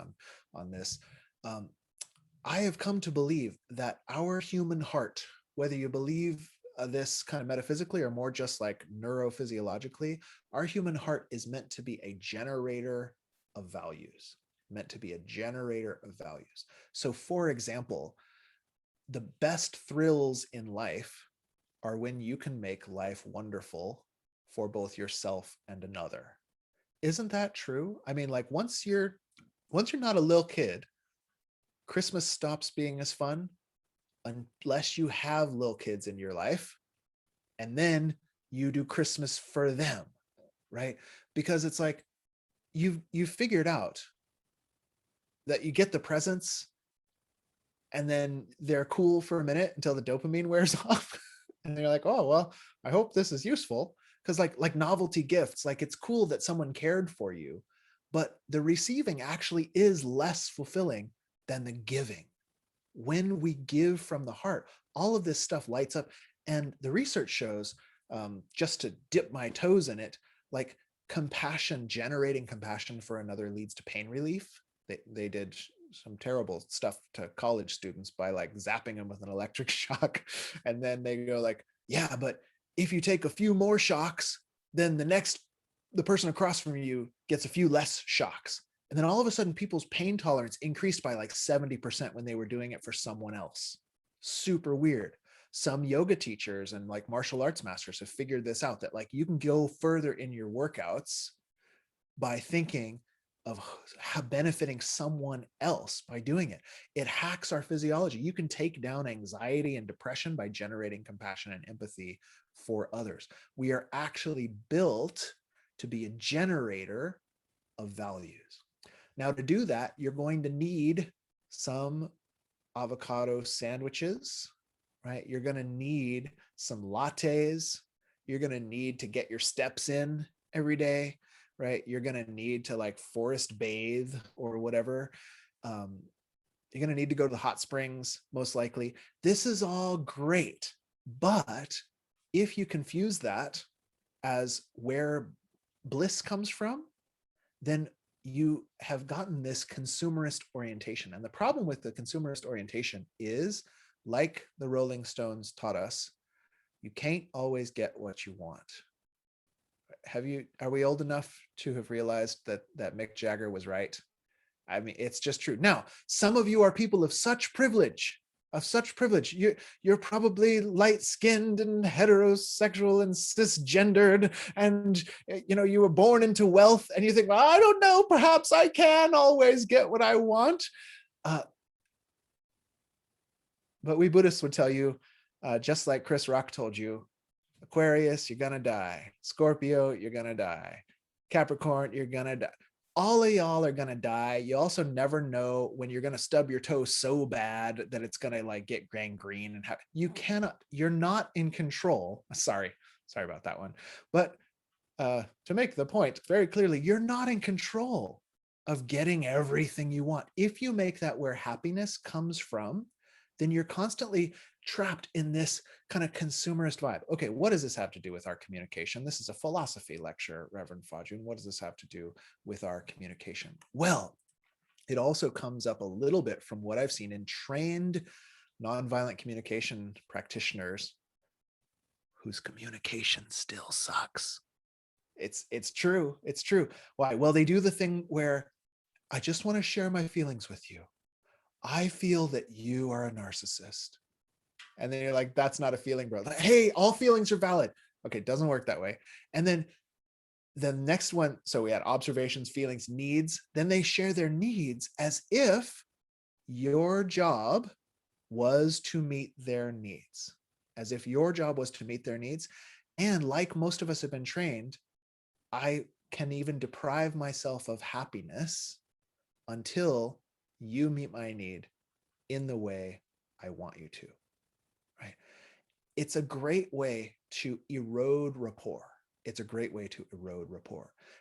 on this. I have come to believe that our human heart, whether you believe this kind of metaphysically or more just like neurophysiologically, our human heart is meant to be a generator of values, meant to be a generator of values. So for example, the best thrills in life are when you can make life wonderful for both yourself and another. Isn't that true? I mean, like once you're not a little kid, Christmas stops being as fun unless you have little kids in your life, and then you do Christmas for them, right? Because it's like you've figured out that you get the presents and then they're cool for a minute until the dopamine wears off. And they're like, oh, well, I hope this is useful. Because like novelty gifts, like it's cool that someone cared for you, but the receiving actually is less fulfilling than the giving. When we give from the heart, all of this stuff lights up. And the research shows, just to dip my toes in it, like generating compassion for another leads to pain relief. They did some terrible stuff to college students by like zapping them with an electric shock. And then they go like, yeah, but if you take a few more shocks, then the person across from you gets a few less shocks. And then all of a sudden people's pain tolerance increased by like 70% when they were doing it for someone else. Super weird. Some yoga teachers and like martial arts masters have figured this out, that like you can go further in your workouts by thinking of benefiting someone else by doing it. It hacks our physiology. You can take down anxiety and depression by generating compassion and empathy for others. We are actually built to be a generator of values. Now, to do that, you're going to need some avocado sandwiches, right? You're going to need some lattes. You're going to need to get your steps in every day, right? You're going to need to like forest bathe or whatever. You're going to need to go to the hot springs, most likely. This is all great. But if you confuse that as where bliss comes from, then you have gotten this consumerist orientation. And the problem with the consumerist orientation is, like the Rolling Stones taught us, you can't always get what you want. Are we old enough to have realized that Mick Jagger was right? I mean, it's just true. Now, some of you are people of such privilege, You're probably light-skinned and heterosexual and cisgendered, and you were born into wealth, and you think, well, I don't know, perhaps I can always get what I want. But we Buddhists would tell you, just like Chris Rock told you, Aquarius, you're gonna die. Scorpio, you're gonna die. Capricorn, you're gonna die. All of y'all are gonna die. You also never know when you're gonna stub your toe so bad that it's gonna like get gangrene and you're not in control. Sorry about that one. But to make the point very clearly, you're not in control of getting everything you want. If you make that where happiness comes from, then you're constantly trapped in this kind of consumerist vibe. Okay, what does this have to do with our communication? This is a philosophy lecture, Reverend Fajun. What does this have to do with our communication? Well, it also comes up a little bit from what I've seen in trained nonviolent communication practitioners whose communication still sucks. It's true. It's true. Why? Well, they do the thing where I just want to share my feelings with you. I feel that you are a narcissist. And then you're like, that's not a feeling, bro. Like, hey, all feelings are valid. Okay, it doesn't work that way. And then the next one, so we had observations, feelings, needs. Then they share their needs as if your job was to meet their needs. As if your job was to meet their needs. And like most of us have been trained, I can even deprive myself of happiness until you meet my need in the way I want you to, right? It's a great way to erode rapport.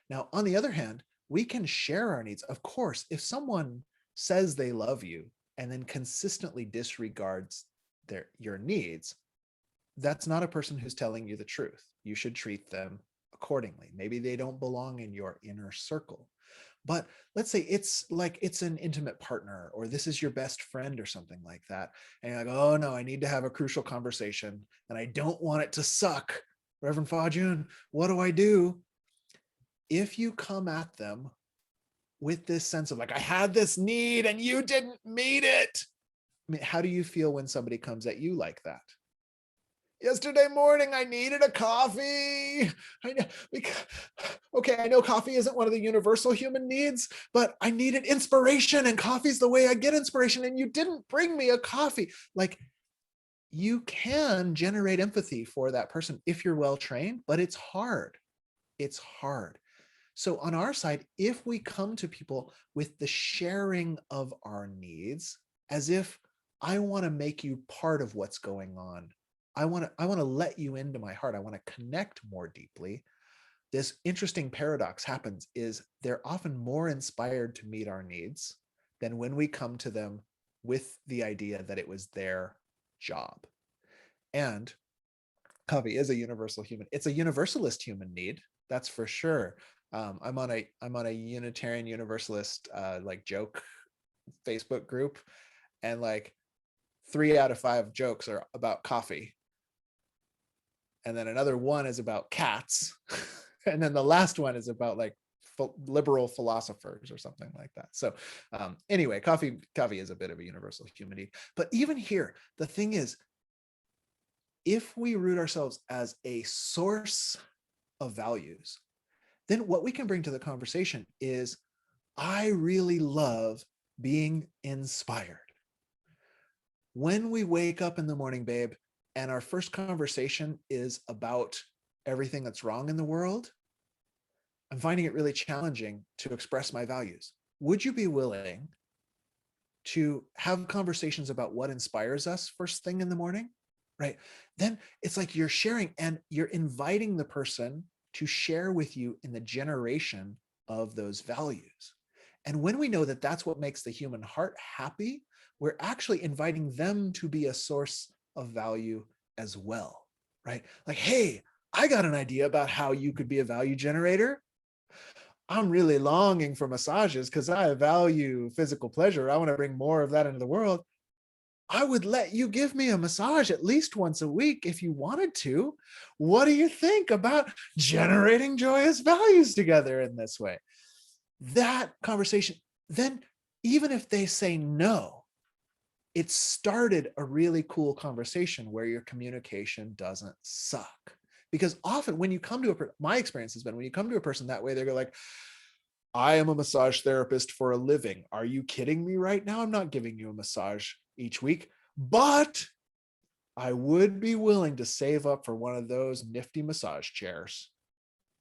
Now, on the other hand, we can share our needs. Of course, if someone says they love you and then consistently disregards your needs, that's not a person who's telling you the truth. You should treat them accordingly. Maybe they don't belong in your inner circle. But let's say it's like it's an intimate partner, or this is your best friend or something like that. And you're like, oh no, I need to have a crucial conversation and I don't want it to suck. Reverend Fajun, what do I do? If you come at them with this sense of like, I had this need and you didn't meet it. I mean, how do you feel when somebody comes at you like that? Yesterday morning, I needed a coffee. Okay, I know coffee isn't one of the universal human needs, but I needed inspiration, and coffee's the way I get inspiration, and you didn't bring me a coffee. Like, you can generate empathy for that person if you're well trained, but it's hard. It's hard. So on our side, if we come to people with the sharing of our needs, as if I want to make you part of what's going on, I want to let you into my heart, I want to connect more deeply, this interesting paradox happens is they're often more inspired to meet our needs than when we come to them with the idea that it was their job. And coffee is a universal human. It's a universalist human need, that's for sure. I'm on a Unitarian Universalist like joke Facebook group, and like 3 out of 5 jokes are about coffee, and then another one is about cats, and then the last one is about like liberal philosophers or something like that. So anyway, coffee is a bit of a universal human need. But even here, the thing is, if we root ourselves as a source of values, then what we can bring to the conversation is, I really love being inspired. When we wake up in the morning, babe, and our first conversation is about everything that's wrong in the world, I'm finding it really challenging to express my values. Would you be willing to have conversations about what inspires us first thing in the morning? Right? Then it's like you're sharing and you're inviting the person to share with you in the generation of those values. And when we know that that's what makes the human heart happy, we're actually inviting them to be a source of value as well, right? Like, hey, I got an idea about how you could be a value generator. I'm really longing for massages because I value physical pleasure. I want to bring more of that into the world. I would let you give me a massage at least once a week if you wanted to. What do you think about generating joyous values together in this way? That conversation, then even if they say no, it started a really cool conversation where your communication doesn't suck. Because often when you come to my experience has been when you come to a person that way, they're like, I am a massage therapist for a living. Are you kidding me right now? I'm not giving you a massage each week, but I would be willing to save up for one of those nifty massage chairs,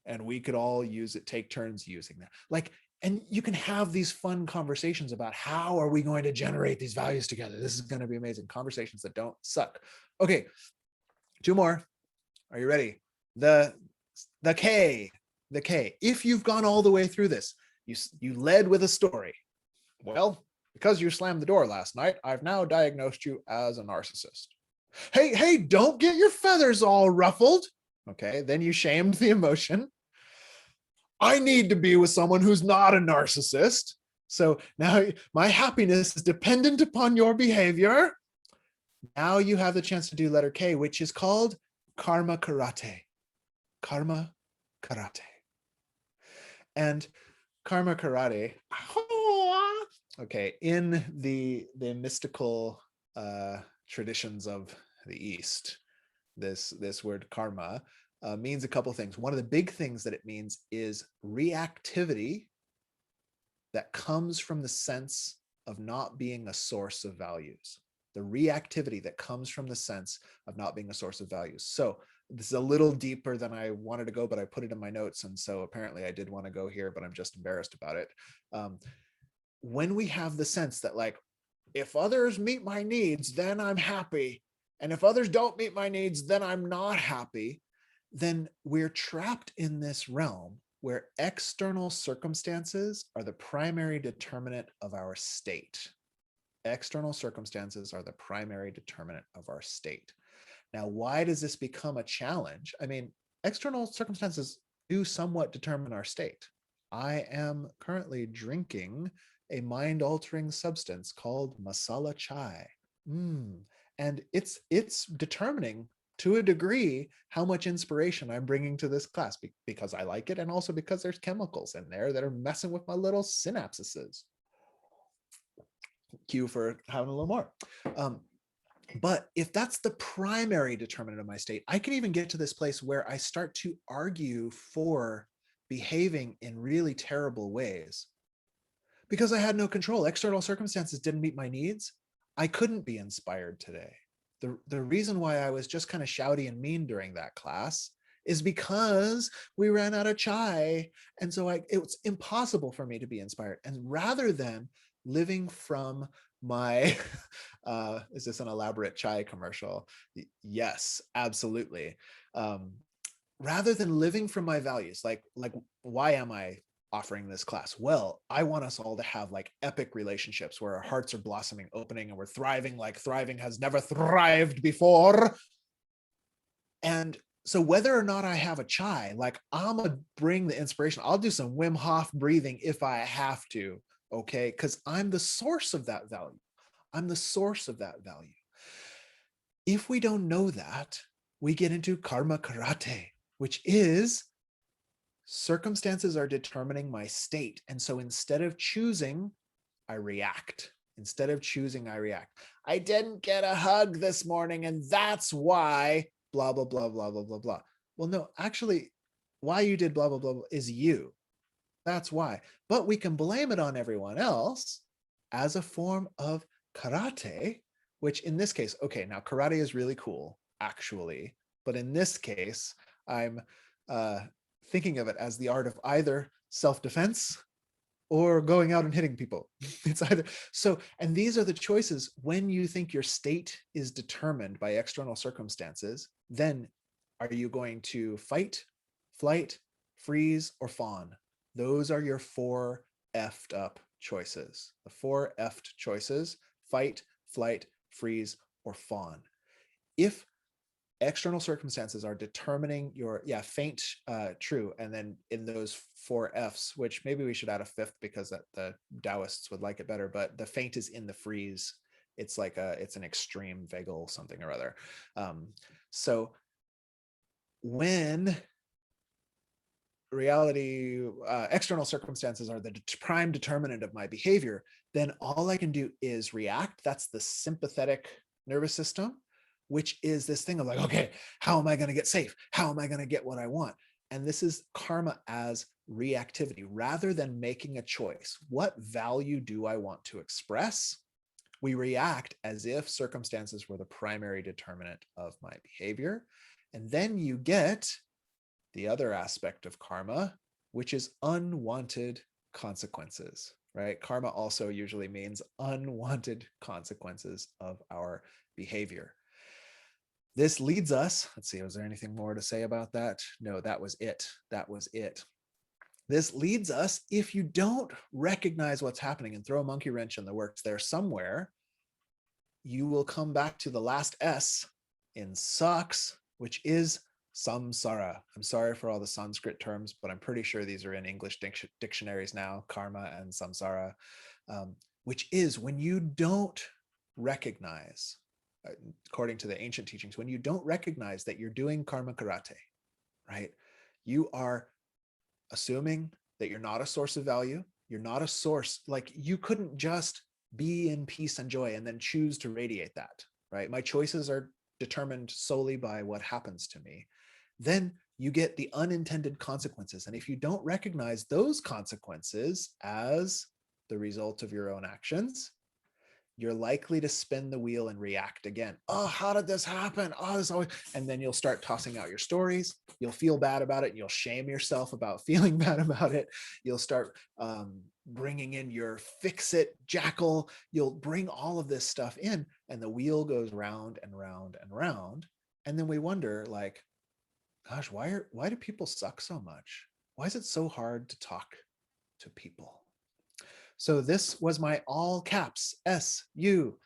and we could all use it, take turns using that. Like, and you can have these fun conversations about how are we going to generate these values together. This is going to be amazing. Conversations that don't suck. Okay, 2 more. Are you ready? The K. If you've gone all the way through this, you led with a story. Well, because you slammed the door last night, I've now diagnosed you as a narcissist. Hey, don't get your feathers all ruffled. Okay, then you shamed the emotion. I need to be with someone who's not a narcissist. So now my happiness is dependent upon your behavior. Now you have the chance to do letter K, which is called karma karate. Karma karate. And karma karate, okay, in the mystical traditions of the East, this word karma means a couple things. One of the big things that it means is reactivity that comes from the sense of not being a source of values. The reactivity that comes from the sense of not being a source of values. So this is a little deeper than I wanted to go, but I put it in my notes. And so apparently I did want to go here, but I'm just embarrassed about it. When we have the sense that like, if others meet my needs, then I'm happy. And if others don't meet my needs, then I'm not happy. Then we're trapped in this realm where external circumstances are the primary determinant of our state. External circumstances are the primary determinant of our state. Now, why does this become a challenge? I mean, external circumstances do somewhat determine our state. I am currently drinking a mind-altering substance called masala chai. And it's determining to a degree how much inspiration I'm bringing to this class because I like it, and also because there's chemicals in there that are messing with my little synapses. Cue for having a little more. But if that's the primary determinant of my state, I can even get to this place where I start to argue for behaving in really terrible ways because I had no control. External circumstances didn't meet my needs. I couldn't be inspired today. The reason why I was just kind of shouty and mean during that class is because we ran out of chai. And so it was impossible for me to be inspired. And rather than living from my, is this an elaborate chai commercial? Yes, absolutely. Rather than living from my values, like why am I offering this class? Well, I want us all to have like epic relationships where our hearts are blossoming, opening, and we're thriving like thriving has never thrived before. And so whether or not I have a chai, like I'm gonna bring the inspiration. I'll do some Wim Hof breathing if I have to, okay? Because I'm the source of that value. I'm the source of that value. If we don't know that, we get into karma karate, which is circumstances are determining my state. And so instead of choosing, I react. Instead of choosing, I react. I didn't get a hug this morning, and that's why blah, blah, blah, blah, blah, blah, blah. Well, no, actually, why you did blah, blah, blah, blah is you. That's why. But we can blame it on everyone else as a form of karate, which in this case, okay, now karate is really cool, actually. But in this case, I'm thinking of it as the art of either self-defense or going out and hitting people. It's either so, and these are the choices. When you think your state is determined by external circumstances, then are you going to fight, flight, freeze, or fawn? Those are your 4 effed up choices. The 4 effed choices: fight, flight, freeze, or fawn. If external circumstances are determining your faint, true, and then in those 4 F's, which maybe we should add a 5th because the Taoists would like it better, but the faint is in the freeze. It's like it's an extreme vagal something or other. So when reality, external circumstances are the prime determinant of my behavior, then all I can do is react. That's the sympathetic nervous system, which is this thing of like, okay, how am I going to get safe? How am I going to get what I want? And this is karma as reactivity. Rather than making a choice, what value do I want to express? We react as if circumstances were the primary determinant of my behavior. And then you get the other aspect of karma, which is unwanted consequences, right? Karma also usually means unwanted consequences of our behavior. This leads us, let's see, was there anything more to say about that? No, that was it. That was it. This leads us, if you don't recognize what's happening and throw a monkey wrench in the works there somewhere, you will come back to the last S in sucks, which is samsara. I'm sorry for all the Sanskrit terms, but I'm pretty sure these are in English dictionaries now, karma and samsara, which is when you don't recognize, according to the ancient teachings, when you don't recognize that you're doing karma karate, right? You are assuming that you're not a source of value. You're not a source, like you couldn't just be in peace and joy and then choose to radiate that, right? My choices are determined solely by what happens to me. Then you get the unintended consequences. And if you don't recognize those consequences as the result of your own actions, you're likely to spin the wheel and react again. Oh, how did this happen? Oh, this always, and then you'll start tossing out your stories. You'll feel bad about it. And you'll shame yourself about feeling bad about it. You'll start bringing in your fix-it jackal. You'll bring all of this stuff in, and the wheel goes round and round and round. And then we wonder, like, gosh, why do people suck so much? Why is it so hard to talk to people? So this was my all caps SUCKS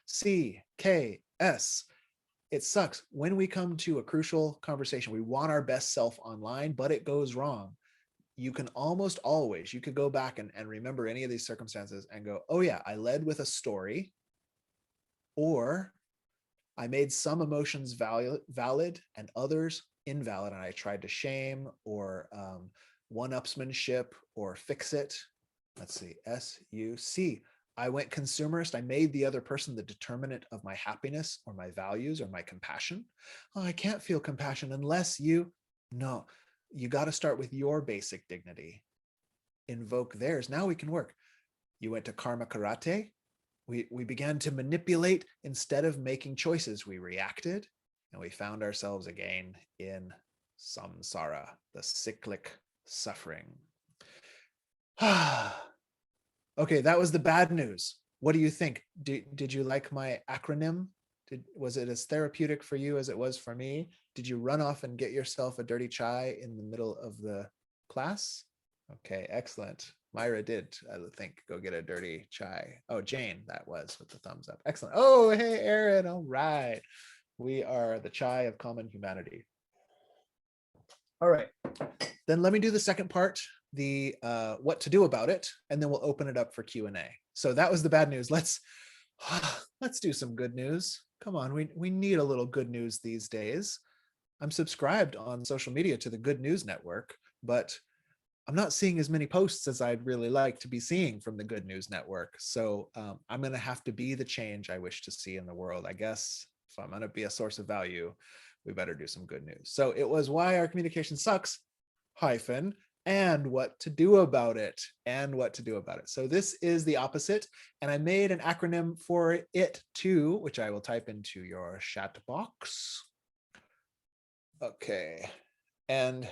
it sucks when we come to a crucial conversation. We want our best self online, but it goes wrong. You can almost always, you could go back and remember any of these circumstances and go, oh yeah, I led with a story, or I made some emotions valid and others invalid, and I tried to shame or one-upsmanship or fix it. Let's see, SUC. I went consumerist. I made the other person the determinant of my happiness or my values or my compassion. Oh, I can't feel compassion unless you. No, you got to start with your basic dignity. Invoke theirs. Now we can work. You went to karma karate. We began to manipulate instead of making choices. We reacted and we found ourselves again in samsara, the cyclic suffering. Okay, that was the bad news. What do you think? Did you like my acronym? Was it as therapeutic for you as it was for me? Did you run off and get yourself a dirty chai in the middle of the class? Okay, excellent. Myra did, I think, go get a dirty chai. Oh, Jane, that was with the thumbs up. Excellent. Oh, hey, Aaron. All right. We are the chai of common humanity. All right. Then let me do the second part, the what to do about it, and then we'll open it up for Q&A. So that was the bad news. Let's do some good news. Come on, we need a little good news these days. I'm subscribed on social media to the Good News Network, but I'm not seeing as many posts as I'd really like to be seeing from the Good News Network. So I'm going to have to be the change I wish to see in the world. I guess if I'm going to be a source of value, we better do some good news. So it was why our communication sucks, hyphen, and what to do about it, and what to do about it. So this is the opposite. And I made an acronym for it too, which I will type into your chat box. Okay. And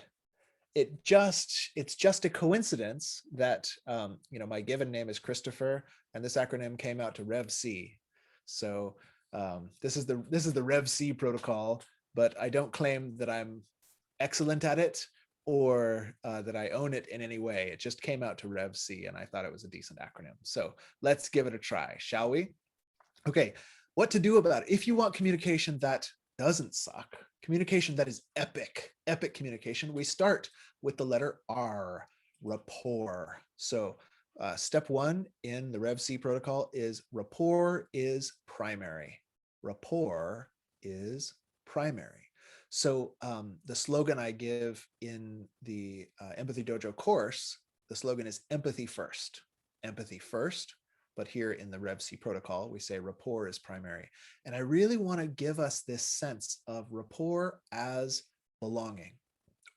it's just a coincidence that my given name is Christopher, and this acronym came out to Rev C. So this is the Rev C protocol, but I don't claim that I'm excellent at it or that I own it in any way. It just came out to Rev C, and I thought it was a decent acronym. So let's give it a try, shall we? Okay, what to do about it? If you want communication that doesn't suck, communication that is epic communication, we start with the letter R, rapport. So step one in the Rev C protocol is rapport is primary. Rapport is primary. So the slogan I give in the Empathy Dojo course, the slogan is empathy first. Empathy first. But here in the Rev C protocol, we say rapport is primary. And I really want to give us this sense of rapport as belonging,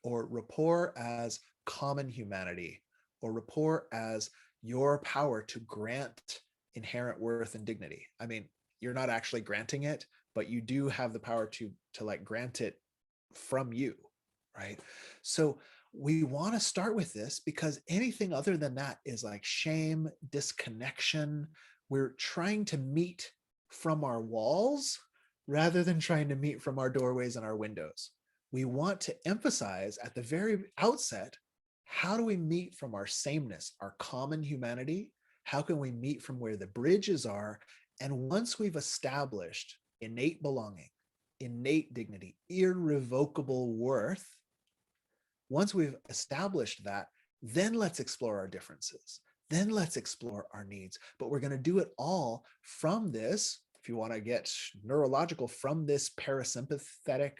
or rapport as common humanity, or rapport as your power to grant inherent worth and dignity. I mean, you're not actually granting it, but you do have the power to like grant it from you, right? So we want to start with this because anything other than that is like shame, disconnection. We're trying to meet from our walls rather than trying to meet from our doorways and our windows. We want to emphasize at the very outset, how do we meet from our sameness, our common humanity? How can we meet from where the bridges are? And once we've established innate belonging, innate dignity, irrevocable worth, once we've established that, then let's explore our differences. Then let's explore our needs. But we're going to do it all from this, if you want to get neurological, from this parasympathetic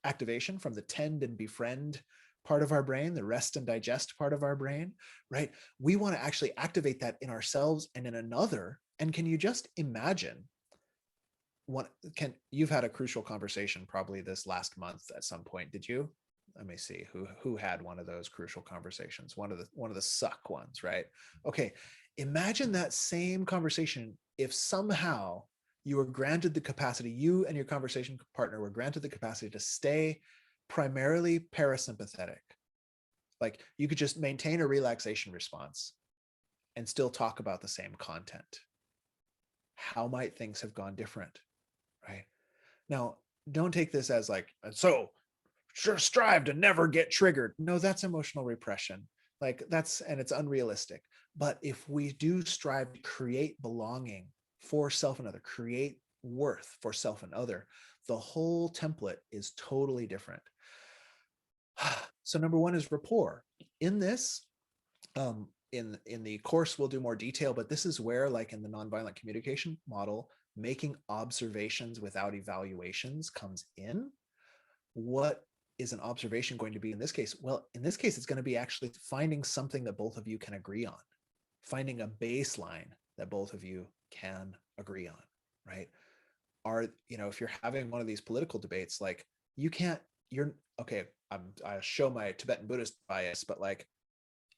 activation, from the tend and befriend part of our brain, the rest and digest part of our brain, right? We want to actually activate that in ourselves and in another. And can you just imagine you've had a crucial conversation probably this last month at some point, did you? Let me see who had one of those crucial conversations, one of the suck ones, right? Okay, imagine that same conversation if somehow you were granted the capacity, you and your conversation partner were granted the capacity to stay primarily parasympathetic. Like you could just maintain a relaxation response and still talk about the same content. How might things have gone different, right? Now, don't take this as like, so sure, strive to never get triggered. No, that's emotional repression. Like and it's unrealistic. But if we do strive to create belonging for self and other, create worth for self and other, the whole template is totally different. So number one is rapport. In this, in the course, we'll do more detail, but this is where, like in the nonviolent communication model, making observations without evaluations comes in. What is an observation going to be in this case? Well, in this case, it's going to be actually finding something that both of you can agree on, finding a baseline that both of you can agree on, right? If you're having one of these political debates, like you can't, you're okay. I show my Tibetan Buddhist bias, but like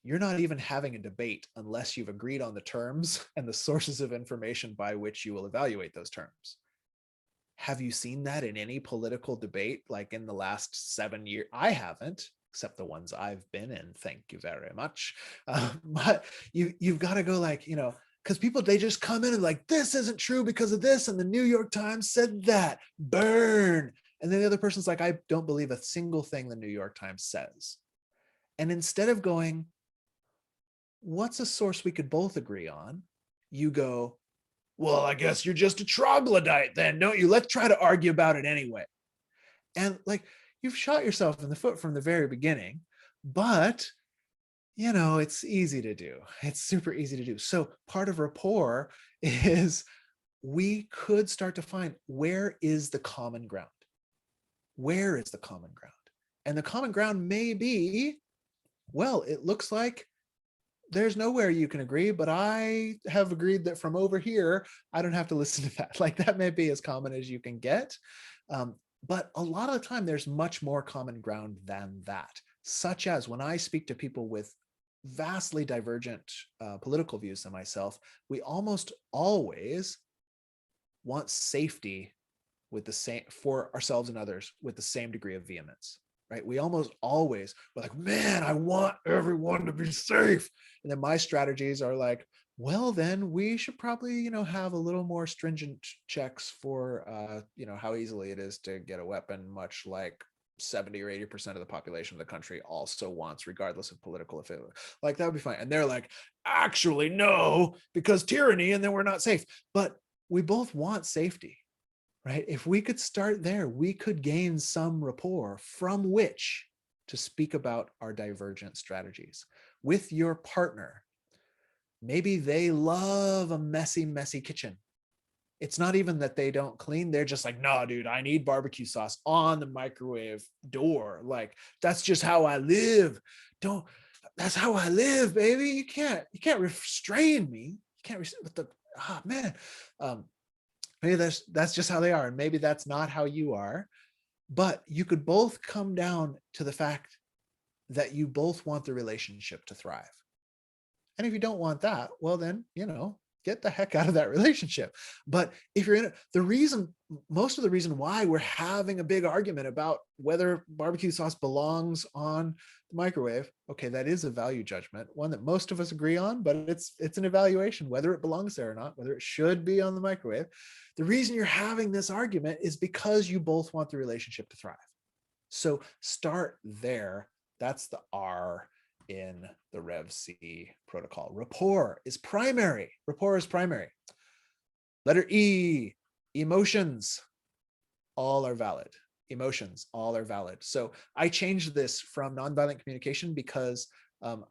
you're not even having a debate unless you've agreed on the terms and the sources of information by which you will evaluate those terms. Have you seen that in any political debate, like in the last 7 years? I haven't, except the ones I've been in. Thank you very much. But you've got to go like, because people, they just come in and like, this isn't true because of this, and the New York Times said that, burn. And then the other person's like, I don't believe a single thing the New York Times says. And instead of going, what's a source we could both agree on? You go, well, I guess you're just a troglodyte then, don't you? Let's try to argue about it anyway. And like, you've shot yourself in the foot from the very beginning, but it's easy to do. It's super easy to do. So part of rapport is we could start to find, where is the common ground? Where is the common ground? And the common ground may be, well, it looks like there's nowhere you can agree, but I have agreed that from over here, I don't have to listen to that. Like that may be as common as you can get. But a lot of the time there's much more common ground than that, such as when I speak to people with vastly divergent political views than myself, we almost always want safety with the same for ourselves and others with the same degree of vehemence. Right? We almost always, we're like, man, I want everyone to be safe. And then my strategies are like, well, then we should probably, have a little more stringent checks for, how easily it is to get a weapon, much like 70 or 80% of the population of the country also wants, regardless of political affiliation. Like that would be fine. And they're like, actually, no, because tyranny, and then we're not safe. But we both want safety. Right? If we could start there, we could gain some rapport from which to speak about our divergent strategies. With your partner, maybe they love a messy, messy kitchen. It's not even that they don't clean. They're just like, no, dude, I need barbecue sauce on the microwave door. Like, that's just how I live. That's how I live, baby. You can't restrain me. You can't, man. Maybe that's just how they are, and maybe that's not how you are, but you could both come down to the fact that you both want the relationship to thrive. And if you don't want that, well then, get the heck out of that relationship. But if you're in it, most of the reason why we're having a big argument about whether barbecue sauce belongs on the microwave, okay, that is a value judgment, one that most of us agree on, but it's an evaluation, whether it belongs there or not, whether it should be on the microwave. The reason you're having this argument is because you both want the relationship to thrive. So start there. That's the R in the Rev C protocol. Rapport is primary. Rapport is primary. Letter E, emotions, all are valid. Emotions, all are valid. So I changed this from nonviolent communication because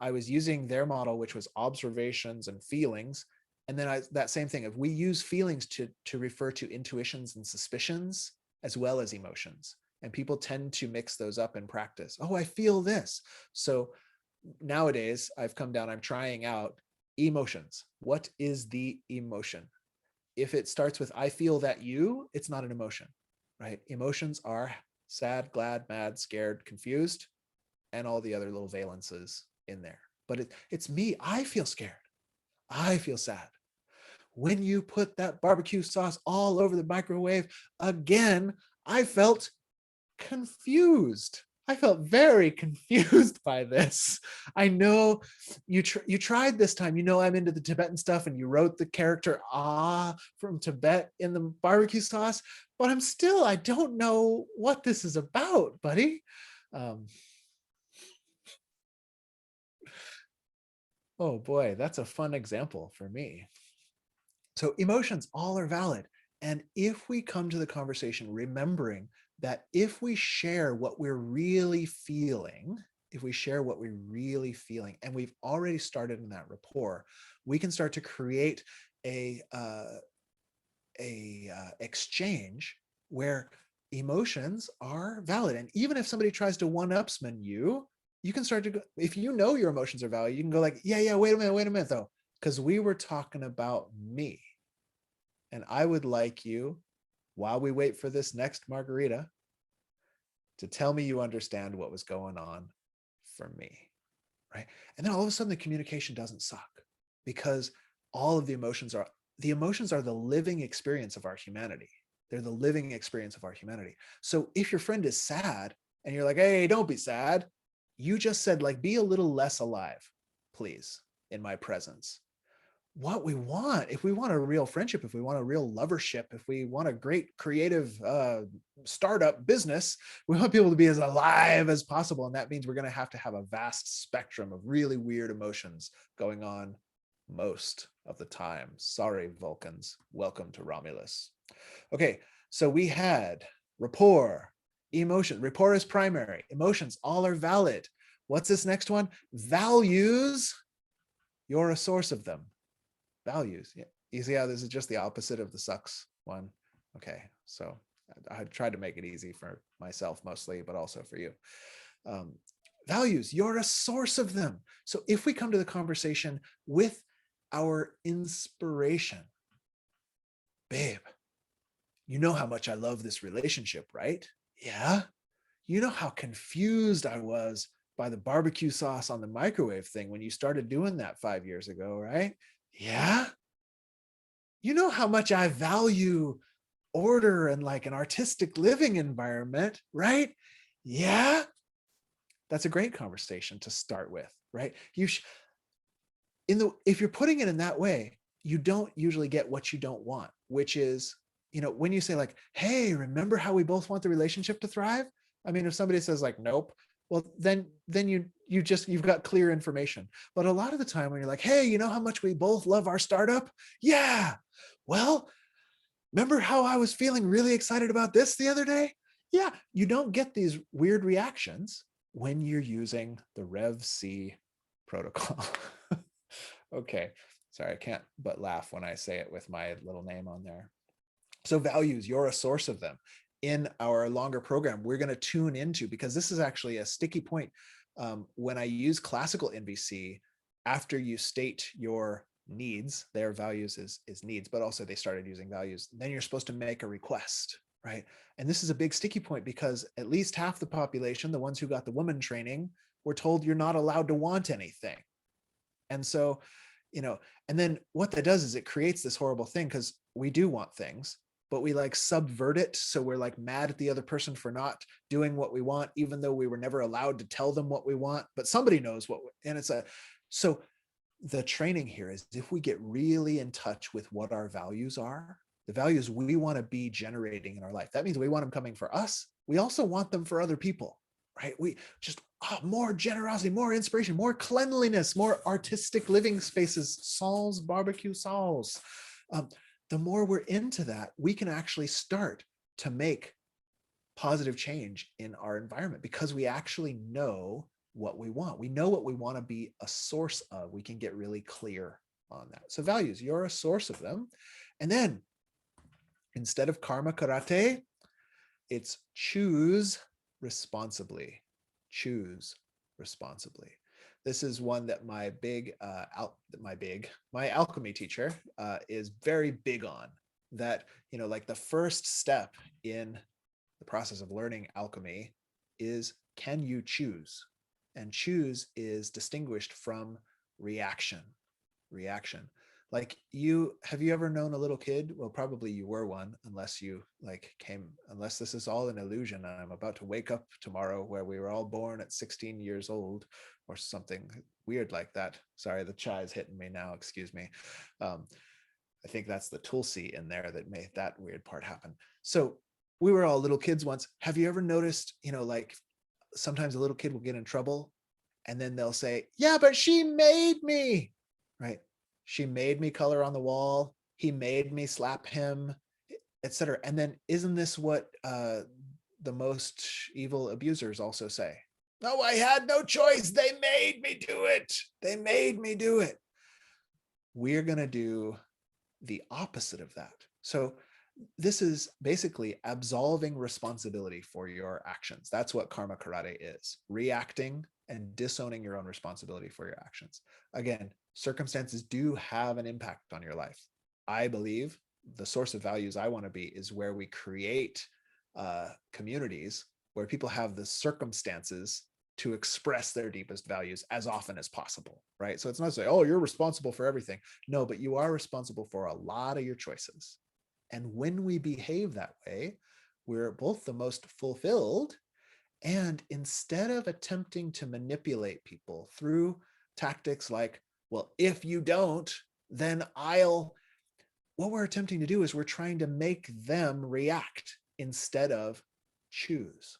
I was using their model, which was observations and feelings. And then that same thing, if we use feelings to refer to intuitions and suspicions, as well as emotions. And people tend to mix those up in practice. Oh, I feel this. So nowadays I'm trying out emotions. What is the emotion? If it starts with, I feel that you, it's not an emotion, right? Emotions are sad, glad, mad, scared, confused, and all the other little valences in there. But it's me. I feel scared. I feel sad. When you put that barbecue sauce all over the microwave again, I felt confused. I felt very confused by this. I know you tried this time. I'm into the Tibetan stuff, and you wrote the character from Tibet in the barbecue sauce, but I don't know what this is about, buddy. Oh boy, that's a fun example for me. So emotions all are valid. And if we come to the conversation remembering that if we share what we're really feeling, if we share what we're really feeling, and we've already started in that rapport, we can start to create a exchange where emotions are valid. And even if somebody tries to one-upsman you, you can start to go, if you know your emotions are valid, you can go like, yeah, wait a minute though, because we were talking about me. And I would like you, while we wait for this next margarita, to tell me you understand what was going on for me, right? And then all of a sudden the communication doesn't suck, because all of the emotions are the living experience of our humanity. They're the living experience of our humanity. So if your friend is sad and you're like, hey, don't be sad, you just said, like, be a little less alive, please, in my presence. What we want, if we want a real friendship, if we want a real lovership, if we want a great creative startup business, we want people to be as alive as possible. And that means we're going to have a vast spectrum of really weird emotions going on most of the time. Sorry, Vulcans. Welcome to Romulus. Okay, so we had rapport, emotion. Rapport is primary. Emotions, all are valid. What's this next one? Values. You're a source of them. Values. Yeah. You see how this is just the opposite of the sucks one? Okay, so I tried to make it easy for myself mostly, but also for you. Values, you're a source of them. So if we come to the conversation with our inspiration, babe, you know how much I love this relationship, right? Yeah. You know how confused I was by the barbecue sauce on the microwave thing when you started doing that 5 years ago, right? Yeah. You know how much I value order and like an artistic living environment, right? Yeah. That's a great conversation to start with, right? If you're putting it in that way, you don't usually get what you don't want, which is, when you say like, hey, remember how we both want the relationship to thrive? I mean, if somebody says like, nope, well, then you've got clear information. But a lot of the time when you're like, hey, you know how much we both love our startup? Yeah. Well, remember how I was feeling really excited about this the other day? Yeah, you don't get these weird reactions when you're using the Rev C protocol. Okay, sorry, I can't but laugh when I say it with my little name on there. So values, you're a source of them. In our longer program, we're going to tune into, because this is actually a sticky point. When I use classical NVC, after you state your needs, their values is needs, but also they started using values, then you're supposed to make a request, right? And this is a big sticky point, because at least half the population, the ones who got the woman training, were told you're not allowed to want anything. And so, and then what that does is it creates this horrible thing, because we do want things, but we like subvert it. So we're like mad at the other person for not doing what we want, even though we were never allowed to tell them what we want, but somebody knows what, and so the training here is, if we get really in touch with what our values are, the values we want to be generating in our life, that means we want them coming for us. We also want them for other people, right? We just more generosity, more inspiration, more cleanliness, more artistic living spaces, Saul's barbecue Saul's. The more we're into that, we can actually start to make positive change in our environment, because we actually know what we want. We know what we want to be a source of. We can get really clear on that. So values, you're a source of them. And then instead of karma karate, it's choose responsibly. Choose responsibly. This is one that my alchemy teacher is very big on. That, like the first step in the process of learning alchemy is, can you choose? And choose is distinguished from reaction. Reaction. Like, have you ever known a little kid? Well, probably you were one, unless this is all an illusion and I'm about to wake up tomorrow where we were all born at 16 years old or something weird like that. Sorry, the chai is hitting me now, excuse me. I think that's the Tulsi in there that made that weird part happen. So we were all little kids once. Have you ever noticed, like sometimes a little kid will get in trouble and then they'll say, yeah, but she made me, right? She made me color on the wall. He made me slap him. etc. And then isn't this what the most evil abusers also say? No, I had no choice. They made me do it. They made me do it. We're going to do the opposite of that. So this is basically absolving responsibility for your actions. That's what karma karate is: reacting and disowning your own responsibility for your actions. Again, circumstances do have an impact on your life. I believe the source of values I want to be is where we create communities where people have the circumstances to express their deepest values as often as possible, right? So it's not say, oh, you're responsible for everything. No, but you are responsible for a lot of your choices. And when we behave that way, we're both the most fulfilled. And instead of attempting to manipulate people through tactics like, well, if you don't, then I'll, what we're attempting to do is we're trying to make them react instead of choose.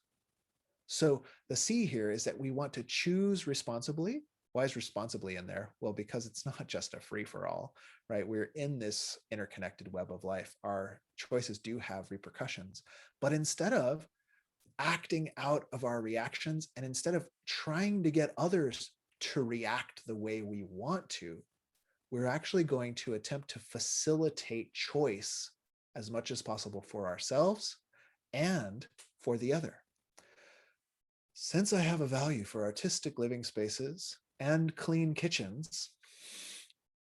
So the C here is that we want to choose responsibly. Why is responsibly in there? Well, because it's not just a free for all, right? We're in this interconnected web of life. Our choices do have repercussions, but instead of acting out of our reactions and instead of trying to get others to react the way we want to, we're actually going to attempt to facilitate choice as much as possible for ourselves and for the other. Since I have a value for artistic living spaces and clean kitchens,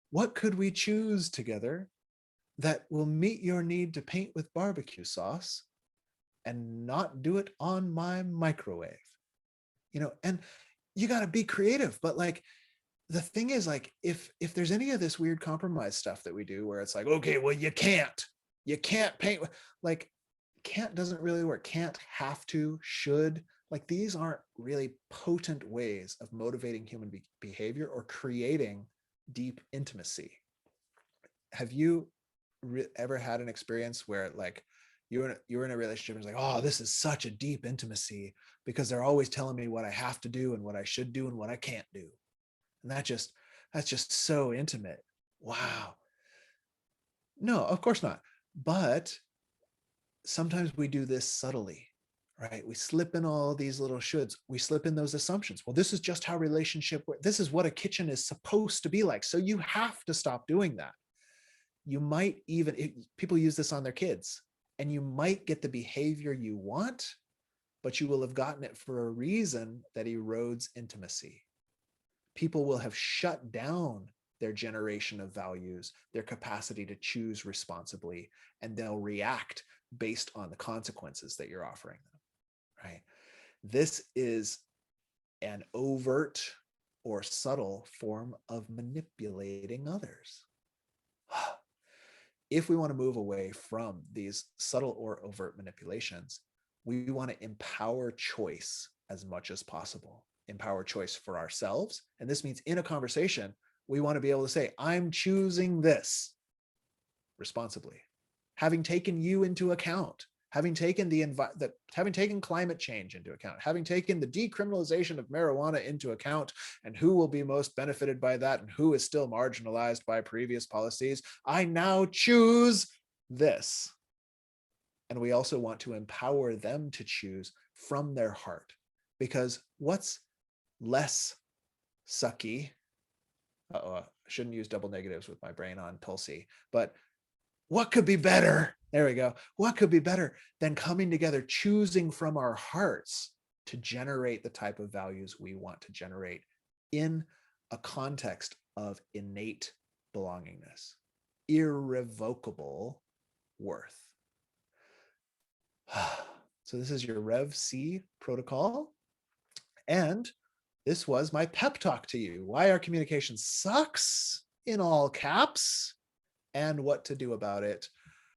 what could we choose together that will meet your need to paint with barbecue sauce and not do it on my microwave? And you got to be creative, but like, the thing is, like, if there's any of this weird compromise stuff that we do where it's like, okay, well, you can't paint, like, can't doesn't really work. Can't, have to, should, like, these aren't really potent ways of motivating human behavior or creating deep intimacy. Have you ever had an experience where, like, you're in a relationship and it's like, oh, this is such a deep intimacy because they're always telling me what I have to do and what I should do and what I can't do? And that's just so intimate. Wow. No, of course not. But sometimes we do this subtly, right? We slip in all these little shoulds. We slip in those assumptions. Well, this is just how relationship works. This is what a kitchen is supposed to be like. So you have to stop doing that. You might even, people use this on their kids, and you might get the behavior you want, but you will have gotten it for a reason that erodes intimacy. People will have shut down their generation of values, their capacity to choose responsibly, and they'll react based on the consequences that you're offering them, right? This is an overt or subtle form of manipulating others. If we want to move away from these subtle or overt manipulations, we want to empower choice as much as possible. Empower choice for ourselves. And this means in a conversation, we want to be able to say, I'm choosing this responsibly, having taken you into account, having taken having taken climate change into account, having taken the decriminalization of marijuana into account, and who will be most benefited by that and who is still marginalized by previous policies. I now choose this. And we also want to empower them to choose from their heart, because what's less sucky, I shouldn't use double negatives with my brain on Tulsi, but what could be better? There we go. What could be better than coming together, choosing from our hearts to generate the type of values we want to generate in a context of innate belongingness, irrevocable worth. So this is your Rev C protocol. And this was my pep talk to you. Why our communication sucks, in all caps, and what to do about it